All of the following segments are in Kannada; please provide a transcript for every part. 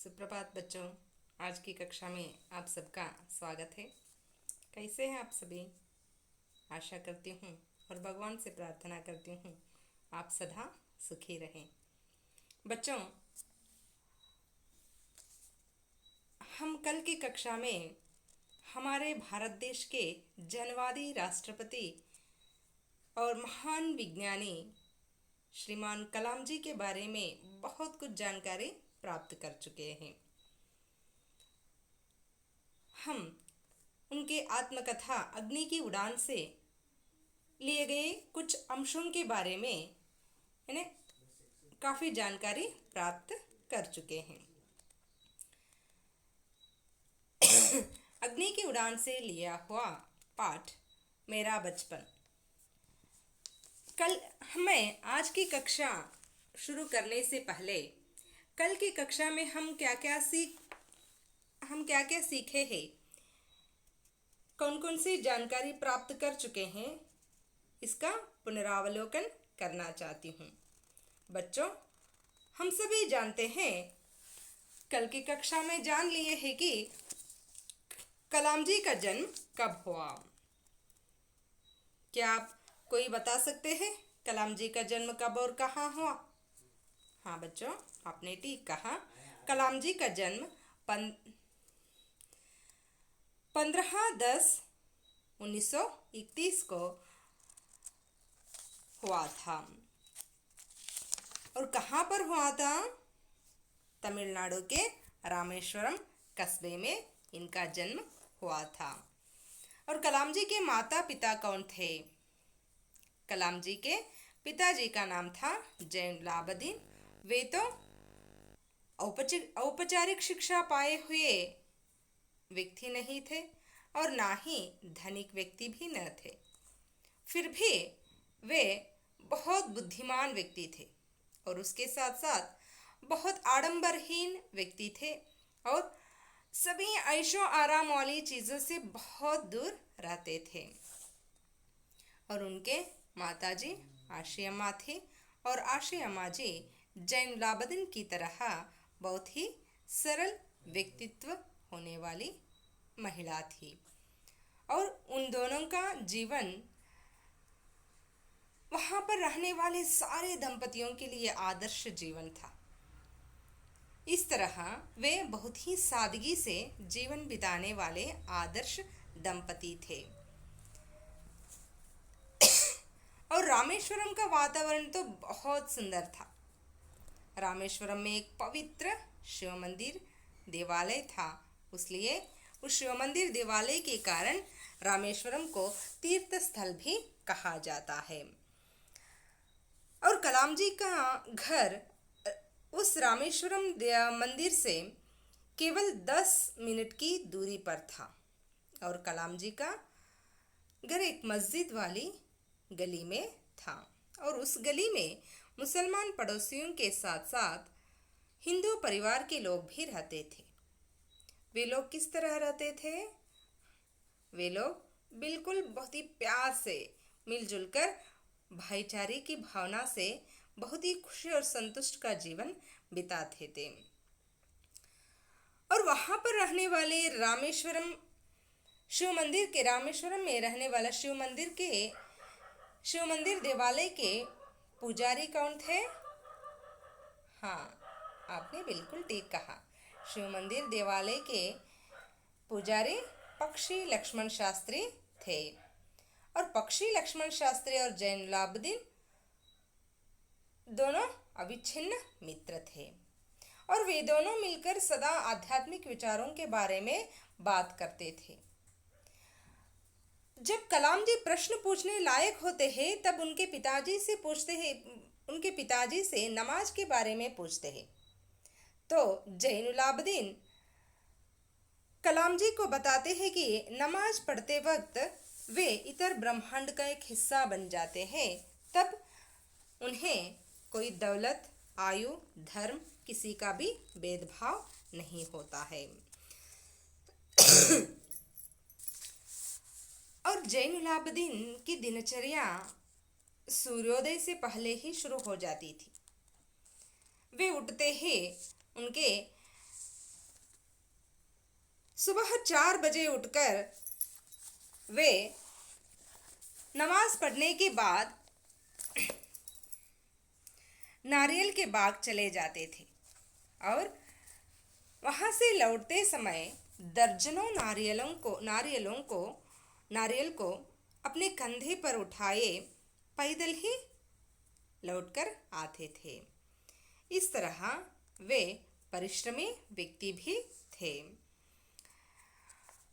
सुप्रभात बच्चों। आज की कक्षा में आप सबका स्वागत है। कैसे हैं आप सभी? आशा करती हूँ और भगवान से प्रार्थना करती हूँ आप सदा सुखी रहें। बच्चों, हम कल की कक्षा में हमारे भारत देश के जनवादी राष्ट्रपति और महान विज्ञानी श्रीमान कलाम जी के बारे में बहुत कुछ जानकारी प्राप्त कर चुके हैं। हम उनके आत्मकथा अग्नि की उड़ान से लिए गए कुछ अंशों के बारे में इन्हें काफ़ी जानकारी प्राप्त कर चुके हैं। अग्नि की उड़ान से लिया हुआ पाठ मेरा बचपन। कल हमें आज की कक्षा शुरू करने से पहले कल की कक्षा में हम क्या क्या सीखे हैं, कौन कौन सी जानकारी प्राप्त कर चुके हैं, इसका पुनरावलोकन करना चाहती हूँ। बच्चों, हम सभी जानते हैं, कल की कक्षा में जान लिए हैं कि कलाम जी का जन्म कब हुआ। क्या आप कोई बता सकते हैं कलाम जी का जन्म कब और कहाँ हुआ? हाँ बच्चों, आपने ठीक कहा। कलाम जी का जन्म 15/10/1931 को हुआ था। और कहाँ पर हुआ था? तमिलनाडु के रामेश्वरम कस्बे में इनका जन्म हुआ था। और कलाम जी के माता पिता कौन थे? कलाम जी के पिताजी का नाम था जैनुलाब्दीन। वे तो औपचारिक शिक्षा पाए हुए व्यक्ति नहीं थे और ना ही धनिक व्यक्ति भी न थे। फिर भी वे बहुत बुद्धिमान व्यक्ति थे और उसके साथ साथ बहुत आडंबरहीन व्यक्ति थे और सभी ऐशो आराम वाली चीज़ों से बहुत दूर रहते थे। और उनके माताजी आशी अम्मा थी और आशी अम्मा जी जैनुलाब्दीन की तरह बहुत ही सरल व्यक्तित्व होने वाली महिला थी। और उन दोनों का जीवन वहाँ पर रहने वाले सारे दंपतियों के लिए आदर्श जीवन था। इस तरह वे बहुत ही सादगी से जीवन बिताने वाले आदर्श दंपति थे। और रामेश्वरम का वातावरण तो बहुत सुंदर था। रामेश्वरम में एक पवित्र शिव मंदिर देवालय था, इसलिए उस शिव मंदिर देवालय के कारण रामेश्वरम को तीर्थ स्थल भी कहा जाता है। और कलाम जी का घर उस रामेश्वरम मंदिर से केवल 10 मिनट की दूरी पर था। और कलाम जी का घर एक मस्जिद वाली गली में था और उस गली में मुसलमान पड़ोसियों के साथ साथ हिंदू परिवार के लोग भी रहते थे। वे लोग किस तरह रहते थे? वे लोग बिल्कुल बहुत ही प्यार से मिलजुल कर भाईचारे की भावना से बहुत ही खुशी और संतुष्ट का जीवन बिताते थे। और वहाँ पर रहने वाले रामेश्वरम में रहने वाला शिव मंदिर देवालय के पुजारी कौन थे? हाँ, आपने बिल्कुल ठीक कहा। शिव मंदिर देवालय के पुजारी पक्षी लक्ष्मण शास्त्री थे। और पक्षी लक्ष्मण शास्त्री और जैनुलाब्दीन दोनों अविच्छिन्न मित्र थे और वे दोनों मिलकर सदा आध्यात्मिक विचारों के बारे में बात करते थे। जब कलाम जी प्रश्न पूछने लायक होते हैं तब उनके पिताजी से नमाज के बारे में पूछते हैं। तो जैनुलाब्दीन कलाम जी को बताते हैं कि नमाज पढ़ते वक्त वे इतर ब्रह्मांड का एक हिस्सा बन जाते हैं, तब उन्हें कोई दौलत, आयु, धर्म किसी का भी भेदभाव नहीं होता है। और जैनुलाब्दीन की दिनचर्या सूर्योदय से पहले ही शुरू हो जाती थी। वे उठते ही उनके सुबह 4 बजे उठकर वे नमाज पढ़ने के बाद नारियल के बाग चले जाते थे और वहाँ से लौटते समय दर्जनों नारियल को अपने कंधे पर उठाए पैदल ही लौटकर आते थे। इस तरह वे परिश्रमी व्यक्ति भी थे।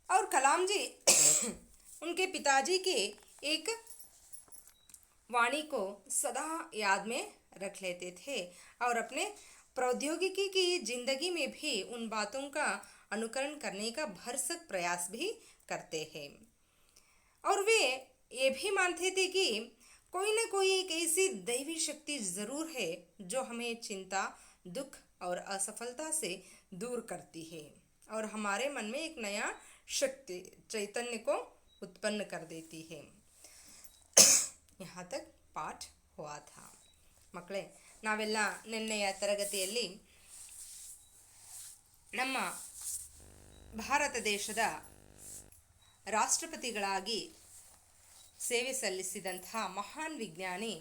और कलाम जी उनके पिताजी के एक वाणी को सदा याद में रख लेते थे और अपने प्रौद्योगिकी की जिंदगी में भी उन बातों का अनुकरण करने का भरसक प्रयास भी करते हैं। और वे ये भी मानते थे कि कोई न कोई एक ऐसी दैवी शक्ति ज़रूर है जो हमें चिंता, दुख और असफलता से दूर करती है और हमारे मन में एक नया शक्ति चैतन्य को उत्पन्न कर देती है। यहाँ तक ಪಾಠ हुआ था। ಮಕ್ಕಳೇ, ನಾವೆಲ್ಲ ನಿನ್ನೆಯ ತರಗತಿಯಲ್ಲಿ ನಮ್ಮ ಭಾರತ ದೇಶದ ರಾಷ್ಟ್ರಪತಿಗಳಾಗಿ ಸೇವೆ ಸಲ್ಲಿಸಿದಂತಹ ಮಹಾನ್ ವಿಜ್ಞಾನಿ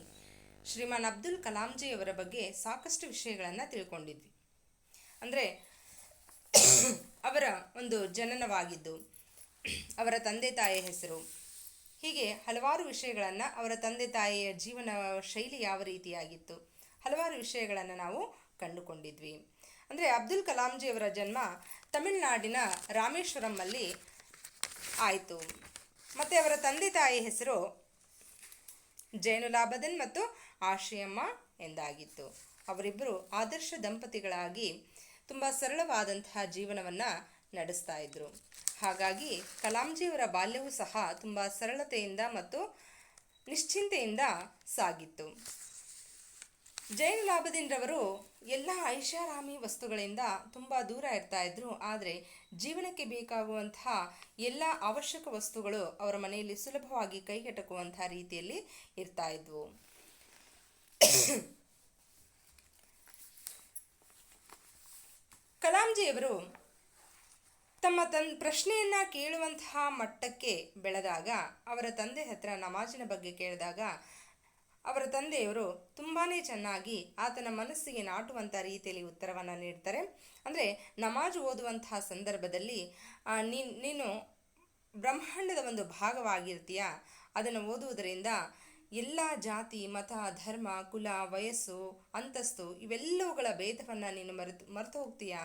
ಶ್ರೀಮಾನ್ ಅಬ್ದುಲ್ ಕಲಾಂಜಿ ಅವರ ಬಗ್ಗೆ ಸಾಕಷ್ಟು ವಿಷಯಗಳನ್ನು ತಿಳ್ಕೊಂಡಿದ್ವಿ. ಅಂದರೆ ಅವರ ಒಂದು ಜನನವಾಗಿದ್ದು, ಅವರ ತಂದೆ ತಾಯಿಯ ಹೆಸರು, ಹೀಗೆ ಹಲವಾರು ವಿಷಯಗಳನ್ನು, ಅವರ ತಂದೆ ತಾಯಿಯ ಜೀವನ ಶೈಲಿ ಯಾವ ರೀತಿಯಾಗಿತ್ತು, ಹಲವಾರು ವಿಷಯಗಳನ್ನು ನಾವು ಕಂಡುಕೊಂಡಿದ್ವಿ. ಅಂದರೆ ಅಬ್ದುಲ್ ಕಲಾಂಜಿ ಅವರ ಜನ್ಮ ತಮಿಳುನಾಡಿನ ರಾಮೇಶ್ವರಮಲ್ಲಿ ಆಯಿತು. ಮತ್ತು ಅವರ ತಂದೆ ತಾಯಿಯ ಹೆಸರು ಜೈನುಲಾಬದನ್ ಮತ್ತು ಆಶಿಯಮ್ಮ ಎಂದಾಗಿತ್ತು. ಅವರಿಬ್ಬರು ಆದರ್ಶ ದಂಪತಿಗಳಾಗಿ ತುಂಬ ಸರಳವಾದಂತಹ ಜೀವನವನ್ನು ನಡೆಸ್ತಾ ಇದ್ದರು. ಹಾಗಾಗಿ ಕಲಾಂಜಿಯವರ ಬಾಲ್ಯವೂ ಸಹ ತುಂಬ ಸರಳತೆಯಿಂದ ಮತ್ತು ನಿಶ್ಚಿಂತೆಯಿಂದ ಸಾಗಿತ್ತು. ಜೈನುಲಾಬದೀನ್ ರವರು ಎಲ್ಲ ಐಷಾರಾಮಿ ವಸ್ತುಗಳಿಂದ ತುಂಬ ದೂರ ಇರ್ತಾ ಇದ್ರು. ಆದರೆ ಜೀವನಕ್ಕೆ ಬೇಕಾಗುವಂತಹ ಎಲ್ಲ ಅವಶ್ಯಕ ವಸ್ತುಗಳು ಅವರ ಮನೆಯಲ್ಲಿ ಸುಲಭವಾಗಿ ಕೈಗೆಟಕುವಂತಹ ರೀತಿಯಲ್ಲಿ ಇರ್ತಾ ಇದ್ವು. ಕಲಾಂಜಿಯವರು ತಮ್ಮ ಪ್ರಶ್ನೆಯನ್ನು ಕೇಳುವಂತಹ ಮಟ್ಟಕ್ಕೆ ಬೆಳೆದಾಗ, ಅವರ ತಂದೆ ಹತ್ರ ನಮಾಜಿನ ಬಗ್ಗೆ ಕೇಳಿದಾಗ ಅವರ ತಂದೆಯವರು ತುಂಬಾ ಚೆನ್ನಾಗಿ ಆತನ ಮನಸ್ಸಿಗೆ ನಾಟುವಂಥ ರೀತಿಯಲ್ಲಿ ಉತ್ತರವನ್ನು ನೀಡ್ತಾರೆ. ಅಂದರೆ ನಮಾಜ್ ಓದುವಂತಹ ಸಂದರ್ಭದಲ್ಲಿ ನೀನು ಬ್ರಹ್ಮಾಂಡದ ಒಂದು ಭಾಗವಾಗಿರ್ತೀಯ. ಅದನ್ನು ಓದುವುದರಿಂದ ಎಲ್ಲ ಜಾತಿ, ಮತ, ಧರ್ಮ, ಕುಲ, ವಯಸ್ಸು, ಅಂತಸ್ತು ಇವೆಲ್ಲವುಗಳ ಭೇದವನ್ನು ನೀನು ಮರೆತು ಹೋಗ್ತೀಯ.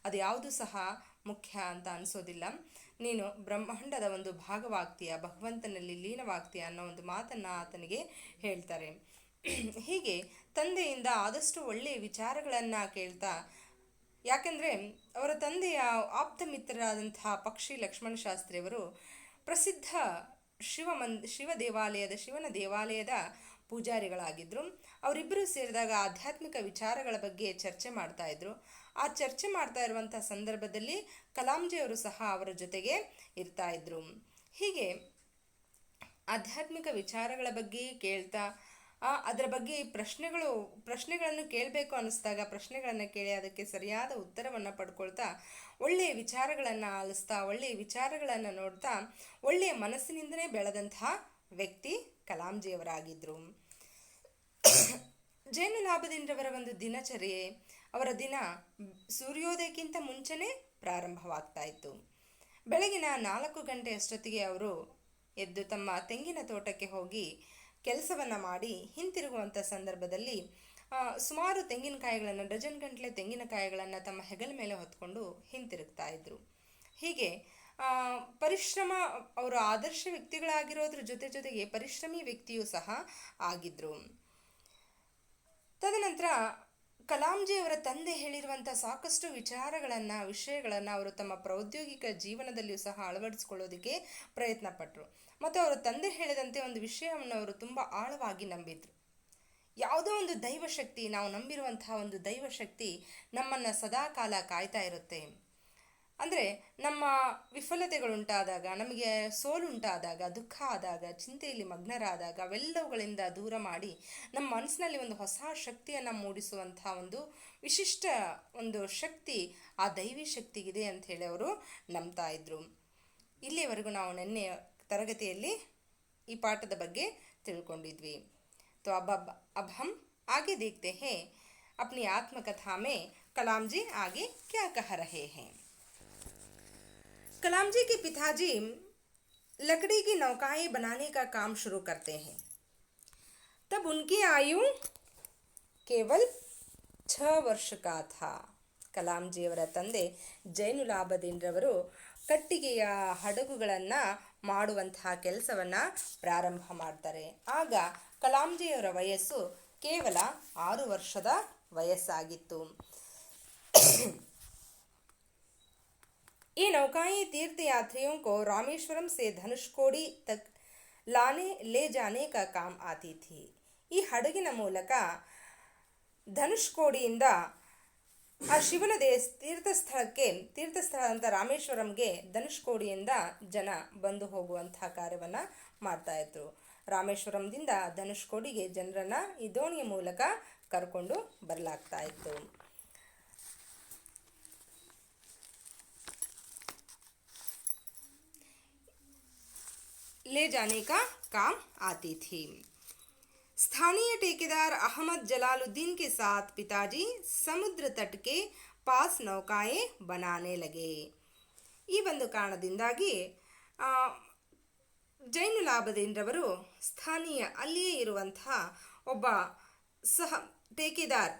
ಅದು ಯಾವುದು ಸಹ ಮುಖ್ಯ ಅಂತ ಅನಿಸೋದಿಲ್ಲ. ನೀನು ಬ್ರಹ್ಮಾಂಡದ ಒಂದು ಭಾಗವಾಗ್ತೀಯ, ಭಗವಂತನಲ್ಲಿ ಲೀನವಾಗ್ತೀಯ ಅನ್ನೋ ಒಂದು ಮಾತನ್ನು ಆತನಿಗೆ ಹೇಳ್ತಾರೆ. ಹೀಗೆ ತಂದೆಯಿಂದ ಆದಷ್ಟು ಒಳ್ಳೆಯ ವಿಚಾರಗಳನ್ನು ಕೇಳ್ತಾ, ಯಾಕೆಂದರೆ ಅವರ ತಂದೆಯ ಆಪ್ತ ಮಿತ್ರರಾದಂತಹ ಪಕ್ಷಿ ಲಕ್ಷ್ಮಣ ಶಾಸ್ತ್ರಿಯವರು ಪ್ರಸಿದ್ಧ ಶಿವನ ದೇವಾಲಯದ ಪೂಜಾರಿಗಳಾಗಿದ್ದರು. ಅವರಿಬ್ಬರು ಸೇರಿದಾಗ ಆಧ್ಯಾತ್ಮಿಕ ವಿಚಾರಗಳ ಬಗ್ಗೆ ಚರ್ಚೆ ಮಾಡ್ತಾ ಇದ್ರು. ಆ ಚರ್ಚೆ ಮಾಡ್ತಾ ಇರುವಂಥ ಸಂದರ್ಭದಲ್ಲಿ ಕಲಾಂಜಿಯವರು ಸಹ ಅವರ ಜೊತೆಗೆ ಇರ್ತಾ ಇದ್ರು. ಹೀಗೆ ಆಧ್ಯಾತ್ಮಿಕ ವಿಚಾರಗಳ ಬಗ್ಗೆ ಕೇಳ್ತಾ, ಅದರ ಬಗ್ಗೆ ಪ್ರಶ್ನೆಗಳನ್ನು ಕೇಳಬೇಕು ಅನ್ನಿಸ್ದಾಗ ಪ್ರಶ್ನೆಗಳನ್ನು ಕೇಳಿ ಅದಕ್ಕೆ ಸರಿಯಾದ ಉತ್ತರವನ್ನು ಪಡ್ಕೊಳ್ತಾ, ಒಳ್ಳೆಯ ವಿಚಾರಗಳನ್ನು ಆಲಿಸ್ತಾ, ಒಳ್ಳೆಯ ವಿಚಾರಗಳನ್ನು ನೋಡ್ತಾ, ಒಳ್ಳೆಯ ಮನಸ್ಸಿನಿಂದಲೇ ಬೆಳೆದಂತಹ ವ್ಯಕ್ತಿ ಕಲಾಂಜಿಯವರಾಗಿದ್ದರು. ಜೈನುಲಾಬದೀನ್ ರವರ ಒಂದು ದಿನಚರ್ಯೆ, ಅವರ ದಿನ ಸೂರ್ಯೋದಯಕ್ಕಿಂತ ಮುಂಚೆನೇ ಪ್ರಾರಂಭವಾಗ್ತಾ ಇತ್ತು. ಬೆಳಗಿನ 4 ಗಂಟೆಯಷ್ಟೊತ್ತಿಗೆ ಅವರು ಎದ್ದು ತಮ್ಮ ತೆಂಗಿನ ತೋಟಕ್ಕೆ ಹೋಗಿ ಕೆಲಸವನ್ನು ಮಾಡಿ ಹಿಂತಿರುಗುವಂಥ ಸಂದರ್ಭದಲ್ಲಿ ಸುಮಾರು ತೆಂಗಿನಕಾಯಿಗಳನ್ನು, ಡಜನ್ ಗಂಟಲೆ ತೆಂಗಿನಕಾಯಿಗಳನ್ನು ತಮ್ಮ ಹೆಗಲ ಮೇಲೆ ಹೊತ್ಕೊಂಡು ಹಿಂತಿರುಗ್ತಾ ಇದ್ರು. ಹೀಗೆ ಪರಿಶ್ರಮ, ಅವರು ಆದರ್ಶ ವ್ಯಕ್ತಿಗಳಾಗಿರೋದ್ರ ಜೊತೆಗೆ ಪರಿಶ್ರಮಿ ವ್ಯಕ್ತಿಯೂ ಸಹ ಆಗಿದ್ರು. ತದನಂತರ ಕಲಾಂಜಿಯವರ ತಂದೆ ಹೇಳಿರುವಂಥ ಸಾಕಷ್ಟು ವಿಷಯಗಳನ್ನು ಅವರು ತಮ್ಮ ಪ್ರೌದ್ಯೋಗಿಕ ಜೀವನದಲ್ಲಿಯೂ ಸಹ ಅಳವಡಿಸ್ಕೊಳ್ಳೋದಕ್ಕೆ ಪ್ರಯತ್ನ ಪಟ್ಟರು. ಮತ್ತು ಅವರ ತಂದೆ ಹೇಳಿದಂತೆ ಒಂದು ವಿಷಯವನ್ನು ಅವರು ತುಂಬ ಆಳವಾಗಿ ನಂಬಿದ್ರು. ಯಾವುದೋ ಒಂದು ದೈವಶಕ್ತಿ, ನಾವು ನಂಬಿರುವಂತಹ ಒಂದು ದೈವಶಕ್ತಿ ನಮ್ಮನ್ನು ಸದಾಕಾಲ ಕಾಯ್ತಾ ಇರುತ್ತೆ. ಅಂದರೆ ನಮ್ಮ ವಿಫಲತೆಗಳುಂಟಾದಾಗ, ನಮಗೆ ಸೋಲುಂಟಾದಾಗ, ದುಃಖ ಆದಾಗ, ಚಿಂತೆಯಲ್ಲಿ ಮಗ್ನರಾದಾಗ ಅವೆಲ್ಲವುಗಳಿಂದ ದೂರ ಮಾಡಿ ನಮ್ಮ ಮನಸ್ಸಿನಲ್ಲಿ ಒಂದು ಹೊಸ ಶಕ್ತಿಯನ್ನು ಮೂಡಿಸುವಂಥ ಒಂದು ವಿಶಿಷ್ಟ ಒಂದು ಶಕ್ತಿ ಆ ದೈವಿ ಶಕ್ತಿಗಿದೆ ಅಂತ ಹೇಳಿ ಅವರು ನಂಬ್ತಾ ಇದ್ರು. ಇಲ್ಲಿಯವರೆಗೂ ನಾವು ನಿನ್ನೆ ತರಗತಿಯಲ್ಲಿ ಈ ಪಾಠದ ಬಗ್ಗೆ ತಿಳ್ಕೊಂಡಿದ್ವಿ. तो अब हम आगे देखते हैं अपनी आत्मकथा में कलाम जी आगे क्या कह रहे हैं. कलाम जी के पिताजी लकड़ी की नौकाएं बनाने का काम शुरू करते हैं. तब उनकी आयु केवल 6 वर्ष का था. ಕಲಾಂ ಜಿಯವರ ತಂದೆ ಜೈನುಲಾಬದೀನ್ರವರು ಕಟ್ಟಿಗೆಯ ಹಡಗುಗಳನ್ನು ಮಾಡುವಂತಹ ಕೆಲಸವನ್ನು ಪ್ರಾರಂಭ ಮಾಡ್ತಾರೆ. ಆಗ ಕಲಾಂಜಿಯವರ ವಯಸ್ಸು ಕೇವಲ 6 ವರ್ಷದ ವಯಸ್ಸಾಗಿತ್ತು. ये नौकाएं तीर्थयात्रियों को रामेश्वरम से धनुषकोडी तक ले जाने का काम आती थी. ಈ ಹಡಗಿನ ಮೂಲಕ ಧನುಷ್ಕೋಡಿಯಿಂದ ಆ ಶಿವನ ತೀರ್ಥಸ್ಥಳ ಅಂತ ರಾಮೇಶ್ವರಂಗೆ ಧನುಷ್ಕೋಡಿಯಿಂದ ಜನ ಬಂದು ಹೋಗುವಂತಹ ಕಾರ್ಯವನ್ನು ಮಾಡ್ತಾ ಇದ್ರು. ರಾಮೇಶ್ವರಂದಿಂದ ಧನುಷ್ಕೋಡಿಗೆ ಜನರನ್ನು ಈ ದೋಣಿಯ ಮೂಲಕ ಕರ್ಕೊಂಡು ಬರಲಾಗ್ತಾ ಇತ್ತು. ले जाने का काम आती थी. स्थानीय ठेकेदार अहमद जलालुद्दीन के साथ पिताजी समुद्र तट के पास नौकाएं बनाने लगे. ಈ ಒಂದು ಕಾರಣದಿಂದಾಗಿ ಜೈನುಲಾಬದೀನ್ರವರು ಸ್ಥಾನೀಯ ಅಲ್ಲಿಯೇ ಇರುವಂತಹ ಒಬ್ಬ ಟೇಕೆದಾರ್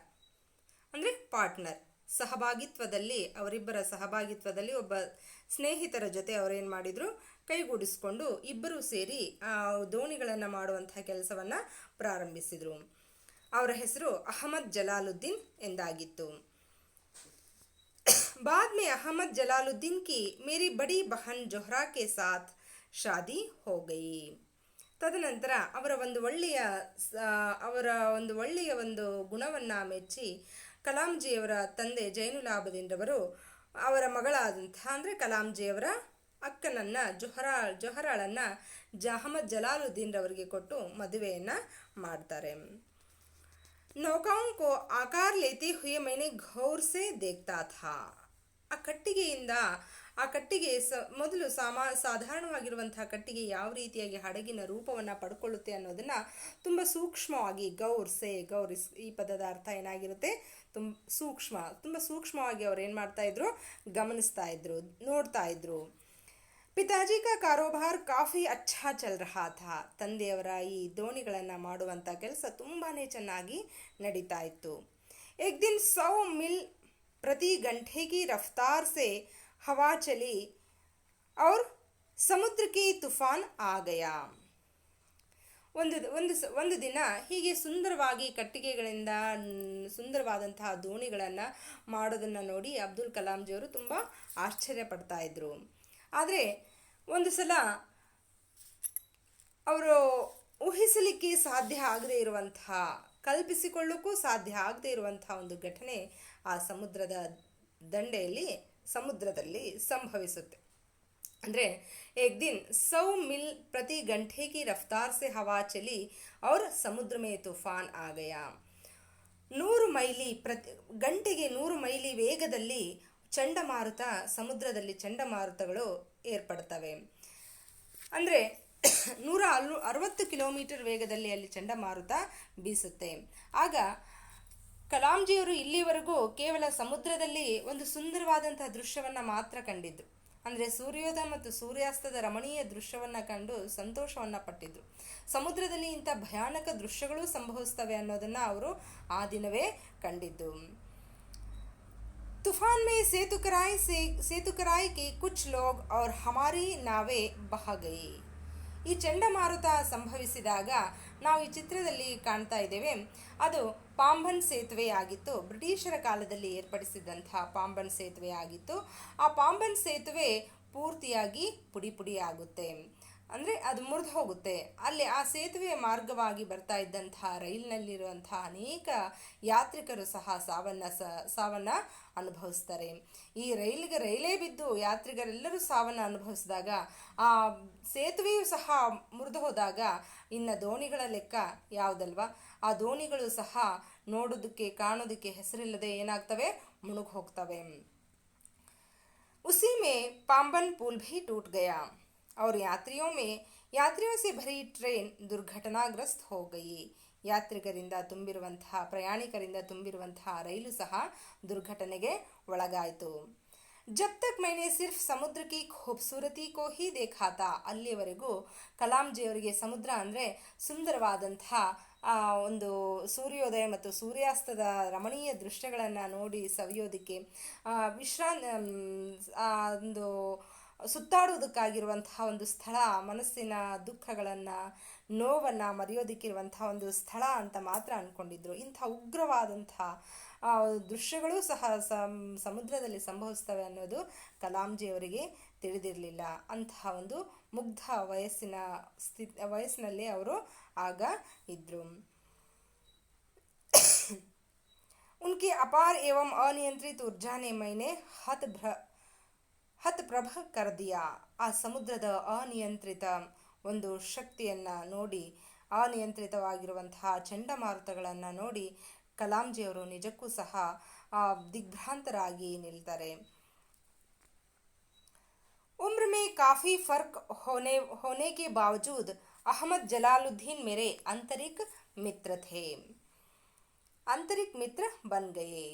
ಅಂದರೆ ಪಾರ್ಟ್ನರ್ ಸಹಭಾಗಿತ್ವದಲ್ಲಿ, ಅವರಿಬ್ಬರ ಸಹಭಾಗಿತ್ವದಲ್ಲಿ ಒಬ್ಬ ಸ್ನೇಹಿತರ ಜೊತೆ ಅವರೇನು ಮಾಡಿದರು, ಕೈಗೂಡಿಸ್ಕೊಂಡು ಇಬ್ಬರೂ ಸೇರಿ ದೋಣಿಗಳನ್ನು ಮಾಡುವಂತಹ ಕೆಲಸವನ್ನು ಪ್ರಾರಂಭಿಸಿದರು. ಅವರ ಹೆಸರು ಅಹಮದ್ ಜಲಾಲುದ್ದೀನ್ ಎಂದಾಗಿತ್ತು. बाद में अहमद जलालुद्दीन की मेरी बड़ी बहन जोहरा के साथ शादी हो गई. ತದನಂತರ ಅವರ ಒಂದು ಒಳ್ಳೆಯ ಒಂದು ಗುಣವನ್ನು ಮೆಚ್ಚಿ ಕಲಾಂಜಿಯವರ ತಂದೆ ಜೈನುಲಾಬದೀನ್ರವರು ಅವರ ಮಗಳಾದಂತಹ ಅಂದರೆ ಕಲಾಂಜಿಯವರ ಅಕ್ಕನನ್ನು ಜೊಹರಾಳನ್ನು ಅಹಮದ್ ಜಲಾಲುದ್ದೀನ್ರವರಿಗೆ ಕೊಟ್ಟು ಮದುವೆಯನ್ನು ಮಾಡ್ತಾರೆ. नौकाओं को आकार लेते हुए मैंने गौर से देखता था. ಆ ಕಟ್ಟಿಗೆ ಮೊದಲು ಸಾಧಾರಣವಾಗಿರುವಂತಹ ಕಟ್ಟಿಗೆ ಯಾವ ರೀತಿಯಾಗಿ ಹಡಗಿನ ರೂಪವನ್ನು ಪಡ್ಕೊಳ್ಳುತ್ತೆ ಅನ್ನೋದನ್ನು ತುಂಬ ಸೂಕ್ಷ್ಮವಾಗಿ ಗೌರ್ ಈ ಪದದ ಅರ್ಥ ಏನಾಗಿರುತ್ತೆ, ತುಂಬ ಸೂಕ್ಷ್ಮವಾಗಿ ಅವ್ರು ಏನು ಮಾಡ್ತಾ ಇದ್ರು, ಗಮನಿಸ್ತಾ ಇದ್ರು, ನೋಡ್ತಾ ಇದ್ರು. ಪಿತಾಜಿ ಕಾ ಕಾರೋಬಾರ್ ಕಾಫಿ ಅಚ್ಚಾ ಚಲ್ ರಹಾ ಥಾ. ತಂದೆಯವರ ಈ ದೋಣಿಗಳನ್ನು ಮಾಡುವಂಥ ಕೆಲಸ ತುಂಬಾ ಚೆನ್ನಾಗಿ ನಡೀತಾ ಇತ್ತು. ಏಕ್ ದಿನ್ 100 मील प्रति घंटे की रफ्तार से हवा चली और समुद्र की तूफान आ गया. ಒಂದು ದಿನ ಹೀಗೆ ಸುಂದರವಾಗಿ ಕಟ್ಟಿಗೆಗಳಿಂದ ಸುಂದರವಾದಂತಹ ದೋಣಿಗಳನ್ನು ಮಾಡೋದನ್ನು ನೋಡಿ ಅಬ್ದುಲ್ ಕಲಾಂಜಿಯವರು ತುಂಬ ಆಶ್ಚರ್ಯ ಪಡ್ತಾ ಇದ್ರು. ಆದರೆ ಒಂದು ಸಲ ಅವರು ಊಹಿಸಲಿಕ್ಕೆ ಸಾಧ್ಯ ಆಗದೇ ಇರುವಂತಹ, ಕಲ್ಪಿಸಿಕೊಳ್ಳೋಕ್ಕೂ ಸಾಧ್ಯ ಆಗದೇ ಇರುವಂತಹ ಒಂದು ಘಟನೆ ಆ ಸಮುದ್ರದಲ್ಲಿ ಸಂಭವಿಸುತ್ತೆ. ಅಂದರೆ एक दिन 100 मील प्रति घंटे की रफ्तार से हवा चली और समुद्र में तूफान आ गया. 100 ಮೈಲಿ ಗಂಟೆಗೆ 100 ಮೈಲಿ ವೇಗದಲ್ಲಿ ಸಮುದ್ರದಲ್ಲಿ ಚಂಡಮಾರುತಗಳು ಏರ್ಪಡ್ತವೆ. ಅಂದರೆ 160 ಕಿಲೋಮೀಟರ್ ವೇಗದಲ್ಲಿ ಅಲ್ಲಿ ಚಂಡಮಾರುತ ಬೀಸುತ್ತೆ. ಆಗ ಕಲಾಂಜಿಯವರು ಇಲ್ಲಿವರೆಗೂ ಕೇವಲ ಸಮುದ್ರದಲ್ಲಿ ಒಂದು ಸುಂದರವಾದಂತಹ ದೃಶ್ಯವನ್ನು ಮಾತ್ರ ಕಂಡಿದ್ದು. ಅಂದರೆ ಸೂರ್ಯೋದಯ ಮತ್ತು ಸೂರ್ಯಾಸ್ತದ ರಮಣೀಯ ದೃಶ್ಯವನ್ನು ಕಂಡು ಸಂತೋಷವನ್ನು ಪಟ್ಟಿದ್ರು. ಸಮುದ್ರದಲ್ಲಿ ಇಂಥ ಭಯಾನಕ ದೃಶ್ಯಗಳು ಸಂಭವಿಸ್ತವೆ ಅನ್ನೋದನ್ನು ಅವರು ಆ ದಿನವೇ ಕಂಡಿದ್ದು. तूफान में सेतु कराई के कुछ लोग और हमारी नावें बह गई. ಈ ಚಂಡಮಾರುತ ಸಂಭವಿಸಿದಾಗ ನಾವು ಈ ಚಿತ್ರದಲ್ಲಿ ಕಾಣ್ತಾ ಇದ್ದೇವೆ, ಅದು ಪಾಂಬನ್ ಸೇತುವೆ ಆಗಿತ್ತು. ಬ್ರಿಟಿಷರ ಕಾಲದಲ್ಲಿ ಏರ್ಪಡಿಸಿದಂತಹ ಪಾಂಬನ್ ಸೇತುವೆ ಆಗಿತ್ತು. ಆ ಪಾಂಬನ್ ಸೇತುವೆ ಪೂರ್ತಿಯಾಗಿ ಪುಡಿ ಆಗುತ್ತೆ. ಅಂದರೆ ಅದು ಮುರಿದು ಹೋಗುತ್ತೆ. ಅಲ್ಲಿ ಆ ಸೇತುವೆಯ ಮಾರ್ಗವಾಗಿ ಬರ್ತಾ ಇದ್ದಂತಹ ರೈಲಿನಲ್ಲಿರುವಂತಹ ಅನೇಕ ಯಾತ್ರಿಕರು ಸಹ ಸಾವನ್ನು ಅನುಭವಿಸ್ತಾರೆ. ಈ ರೈಲೇ ಬಿದ್ದು ಯಾತ್ರಿಕರೆಲ್ಲರೂ ಸಾವನ್ನು ಅನುಭವಿಸಿದಾಗ, ಆ ಸೇತುವೆಯು ಸಹ ಮುರಿದು ಹೋದಾಗ ಇನ್ನು ದೋಣಿಗಳ ಲೆಕ್ಕ ಯಾವುದಲ್ವಾ? ಆ ದೋಣಿಗಳು ಸಹ ಕಾಣೋದಕ್ಕೆ ಹೆಸರಿಲ್ಲದೆ ಏನಾಗ್ತವೆ, ಮುಳುಗಿ ಹೋಗ್ತವೆ. उसी में पाम्बन पुल भी टूट गया और यात्रियों से भरी ट्रेन दुर्घटनाग्रस्त हो गई. ಯಾತ್ರಿಕರಿಂದ ತುಂಬಿರುವಂತಹ ಪ್ರಯಾಣಿಕರಿಂದ ತುಂಬಿರುವಂತಹ ರೈಲು ಸಹ ದುರ್ಘಟನೆಗೆ ಒಳಗಾಯಿತು. ಜಬ್ ತಕ್ ಮೈನೆ ಸಿರ್ಫ್ ಸಮುದ್ರ ಕಿ ಖೂಬ್ಸೂರತಿ ಕೋ ಹಿ ದೇಖಾ ತಾ. ಅಲ್ಲಿಯವರೆಗೂ ಕಲಾಂಜಿಯವರಿಗೆ ಸಮುದ್ರ ಅಂದರೆ ಸುಂದರವಾದಂತಹ ಒಂದು ಸೂರ್ಯೋದಯ ಮತ್ತು ಸೂರ್ಯಾಸ್ತದ ರಮಣೀಯ ದೃಶ್ಯಗಳನ್ನು ನೋಡಿ ಸವಿಯೋದಕ್ಕೆ, ಒಂದು ಸುತ್ತಾಡುವುದಕ್ಕಾಗಿರುವಂತಹ ಒಂದು ಸ್ಥಳ, ಮನಸ್ಸಿನ ದುಃಖಗಳನ್ನು ನೋವನ್ನು ಮರೆಯೋದಕ್ಕಿರುವಂತಹ ಒಂದು ಸ್ಥಳ ಅಂತ ಮಾತ್ರ ಅಂದ್ಕೊಂಡಿದ್ರು. ಇಂಥ ಉಗ್ರವಾದಂತಹ ದೃಶ್ಯಗಳೂ ಸಹ ಸಮುದ್ರದಲ್ಲಿ ಸಂಭವಿಸ್ತವೆ ಅನ್ನೋದು ಕಲಾಂಜಿಯವರಿಗೆ ತಿಳಿದಿರಲಿಲ್ಲ. ಅಂತಹ ಒಂದು ಮುಗ್ಧ ವಯಸ್ಸಿನಲ್ಲಿ ಅವರು ಆಗ ಇದ್ರು. उनकी अपार एवं अनियंत्रित ऊर्जा ने मैंने ಹತಪ್ರಭ ಕರ್ ದಿಯಾ. ಆ ಸಮುದ್ರದ ಅನಿಯಂತ್ರಿತ ಒಂದು ಶಕ್ತಿಯನ್ನು ನೋಡಿ, ಅನಿಯಂತ್ರಿತವಾಗಿರುವಂತಹ ಚಂಡಮಾರುತಗಳನ್ನು ನೋಡಿ ಕಲಾಂಜಿಯವರು ನಿಜಕ್ಕೂ ಸಹ ದಿಗ್ಭ್ರಾಂತರಾಗಿ ನಿಲ್ತಾರೆ. उम्र में काफ़ी फ़र्क होने के बावजूद अहमद जलालुद्दीन मेरे आंतरिक मित्र थे. आंतरिक मित्र बन गए.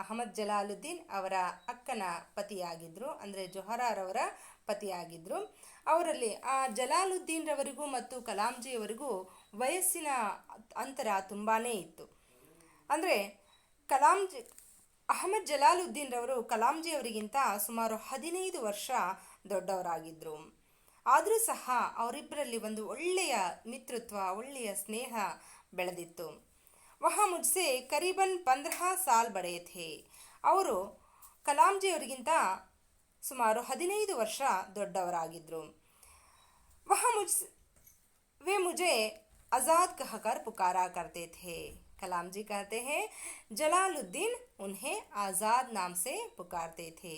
ಅಹಮದ್ ಜಲಾಲುದ್ದೀನ್ ಅವರ ಅಕ್ಕನ ಪತಿಯಾಗಿದ್ದರು, ಅಂದರೆ ಜೊಹರಾರವರ ಪತಿಯಾಗಿದ್ದರು. ಅವರಲ್ಲಿ ಆ ಜಲಾಲುದ್ದೀನ್ ರವರಿಗೂ ಮತ್ತು ಕಲಾಂಜಿಯವರಿಗೂ ವಯಸ್ಸಿನ ಅಂತರ ತುಂಬಾ ಇತ್ತು. ಅಂದರೆ ಅಹಮದ್ ಜಲಾಲುದ್ದೀನ್ ರವರು ಕಲಾಂಜಿಯವರಿಗಿಂತ ಸುಮಾರು 15 ವರ್ಷ ದೊಡ್ಡವರಾಗಿದ್ದರು. ಆದರೂ ಸಹ ಅವರಿಬ್ಬರಲ್ಲಿ ಒಂದು ಒಳ್ಳೆಯ ಮಿತ್ರತ್ವ, ಒಳ್ಳೆಯ ಸ್ನೇಹ ಬೆಳೆದಿತ್ತು. ವಹ ಮುಜ್ಸೆ ಕರೀಬನ್ 15 ಸಾಲ್ ಬಡೆ ಥೇ. ಅವರು ಕಲಾಂಜಿಯವರಿಗಿಂತ ಸುಮಾರು 15 ವರ್ಷ ದೊಡ್ಡವರಾಗಿದ್ದರು. वे मुझे आज़ाद कहकर पुकारा करते थे. कलाम जी कहते हैं ಜಲಾಲುದ್ದೀನ್ उन्हें आज़ाद नाम से पुकारते थे.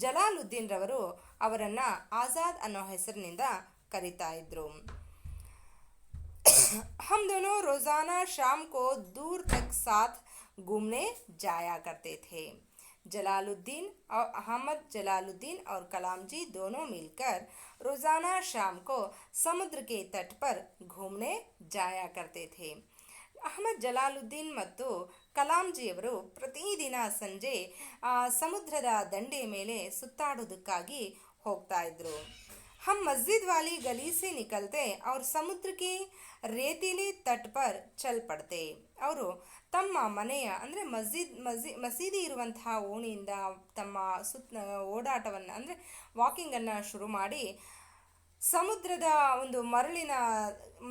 ಜಲಾಲುದ್ದೀನ್ ರವರು ಅವರನ್ನು ಆಜಾದ್ ಅನ್ನೋ ಹೆಸರಿನಿಂದ ಕರೀತಾ ಇದ್ರು. हम दोनों रोज़ाना शाम को दूर तक साथ घूमने जाया करते थे. अहमद जलालुद्दीन और कलाम जी दोनों मिलकर रोज़ाना शाम को समुद्र के तट पर घूमने जाया करते थे. ಅಹಮದ್ ಜಲಾಲುದ್ದೀನ್ ಮತ್ತು ಕಲಾಂಜಿಯವರು ಪ್ರತಿದಿನ ಸಂಜೆ ಸಮುದ್ರದ ದಂಡೆಯ ಮೇಲೆ ಸುತ್ತಾಡೋದಕ್ಕಾಗಿ ಹೋಗ್ತಾ ಇದ್ರು. हम मस्जिद वाली गली से निकलते और समुद्र के रेतीले तट पर चल पड़ते. ಅವರು ತಮ್ಮ ಮನೆಯ ಅಂದರೆ ಮಸೀದಿ ಇರುವಂತಹ ಓಣಿಯಿಂದ ತಮ್ಮ ಓಡಾಟವನ್ನು ಅಂದರೆ ವಾಕಿಂಗನ್ನು ಶುರು ಮಾಡಿ ಸಮುದ್ರದ ಒಂದು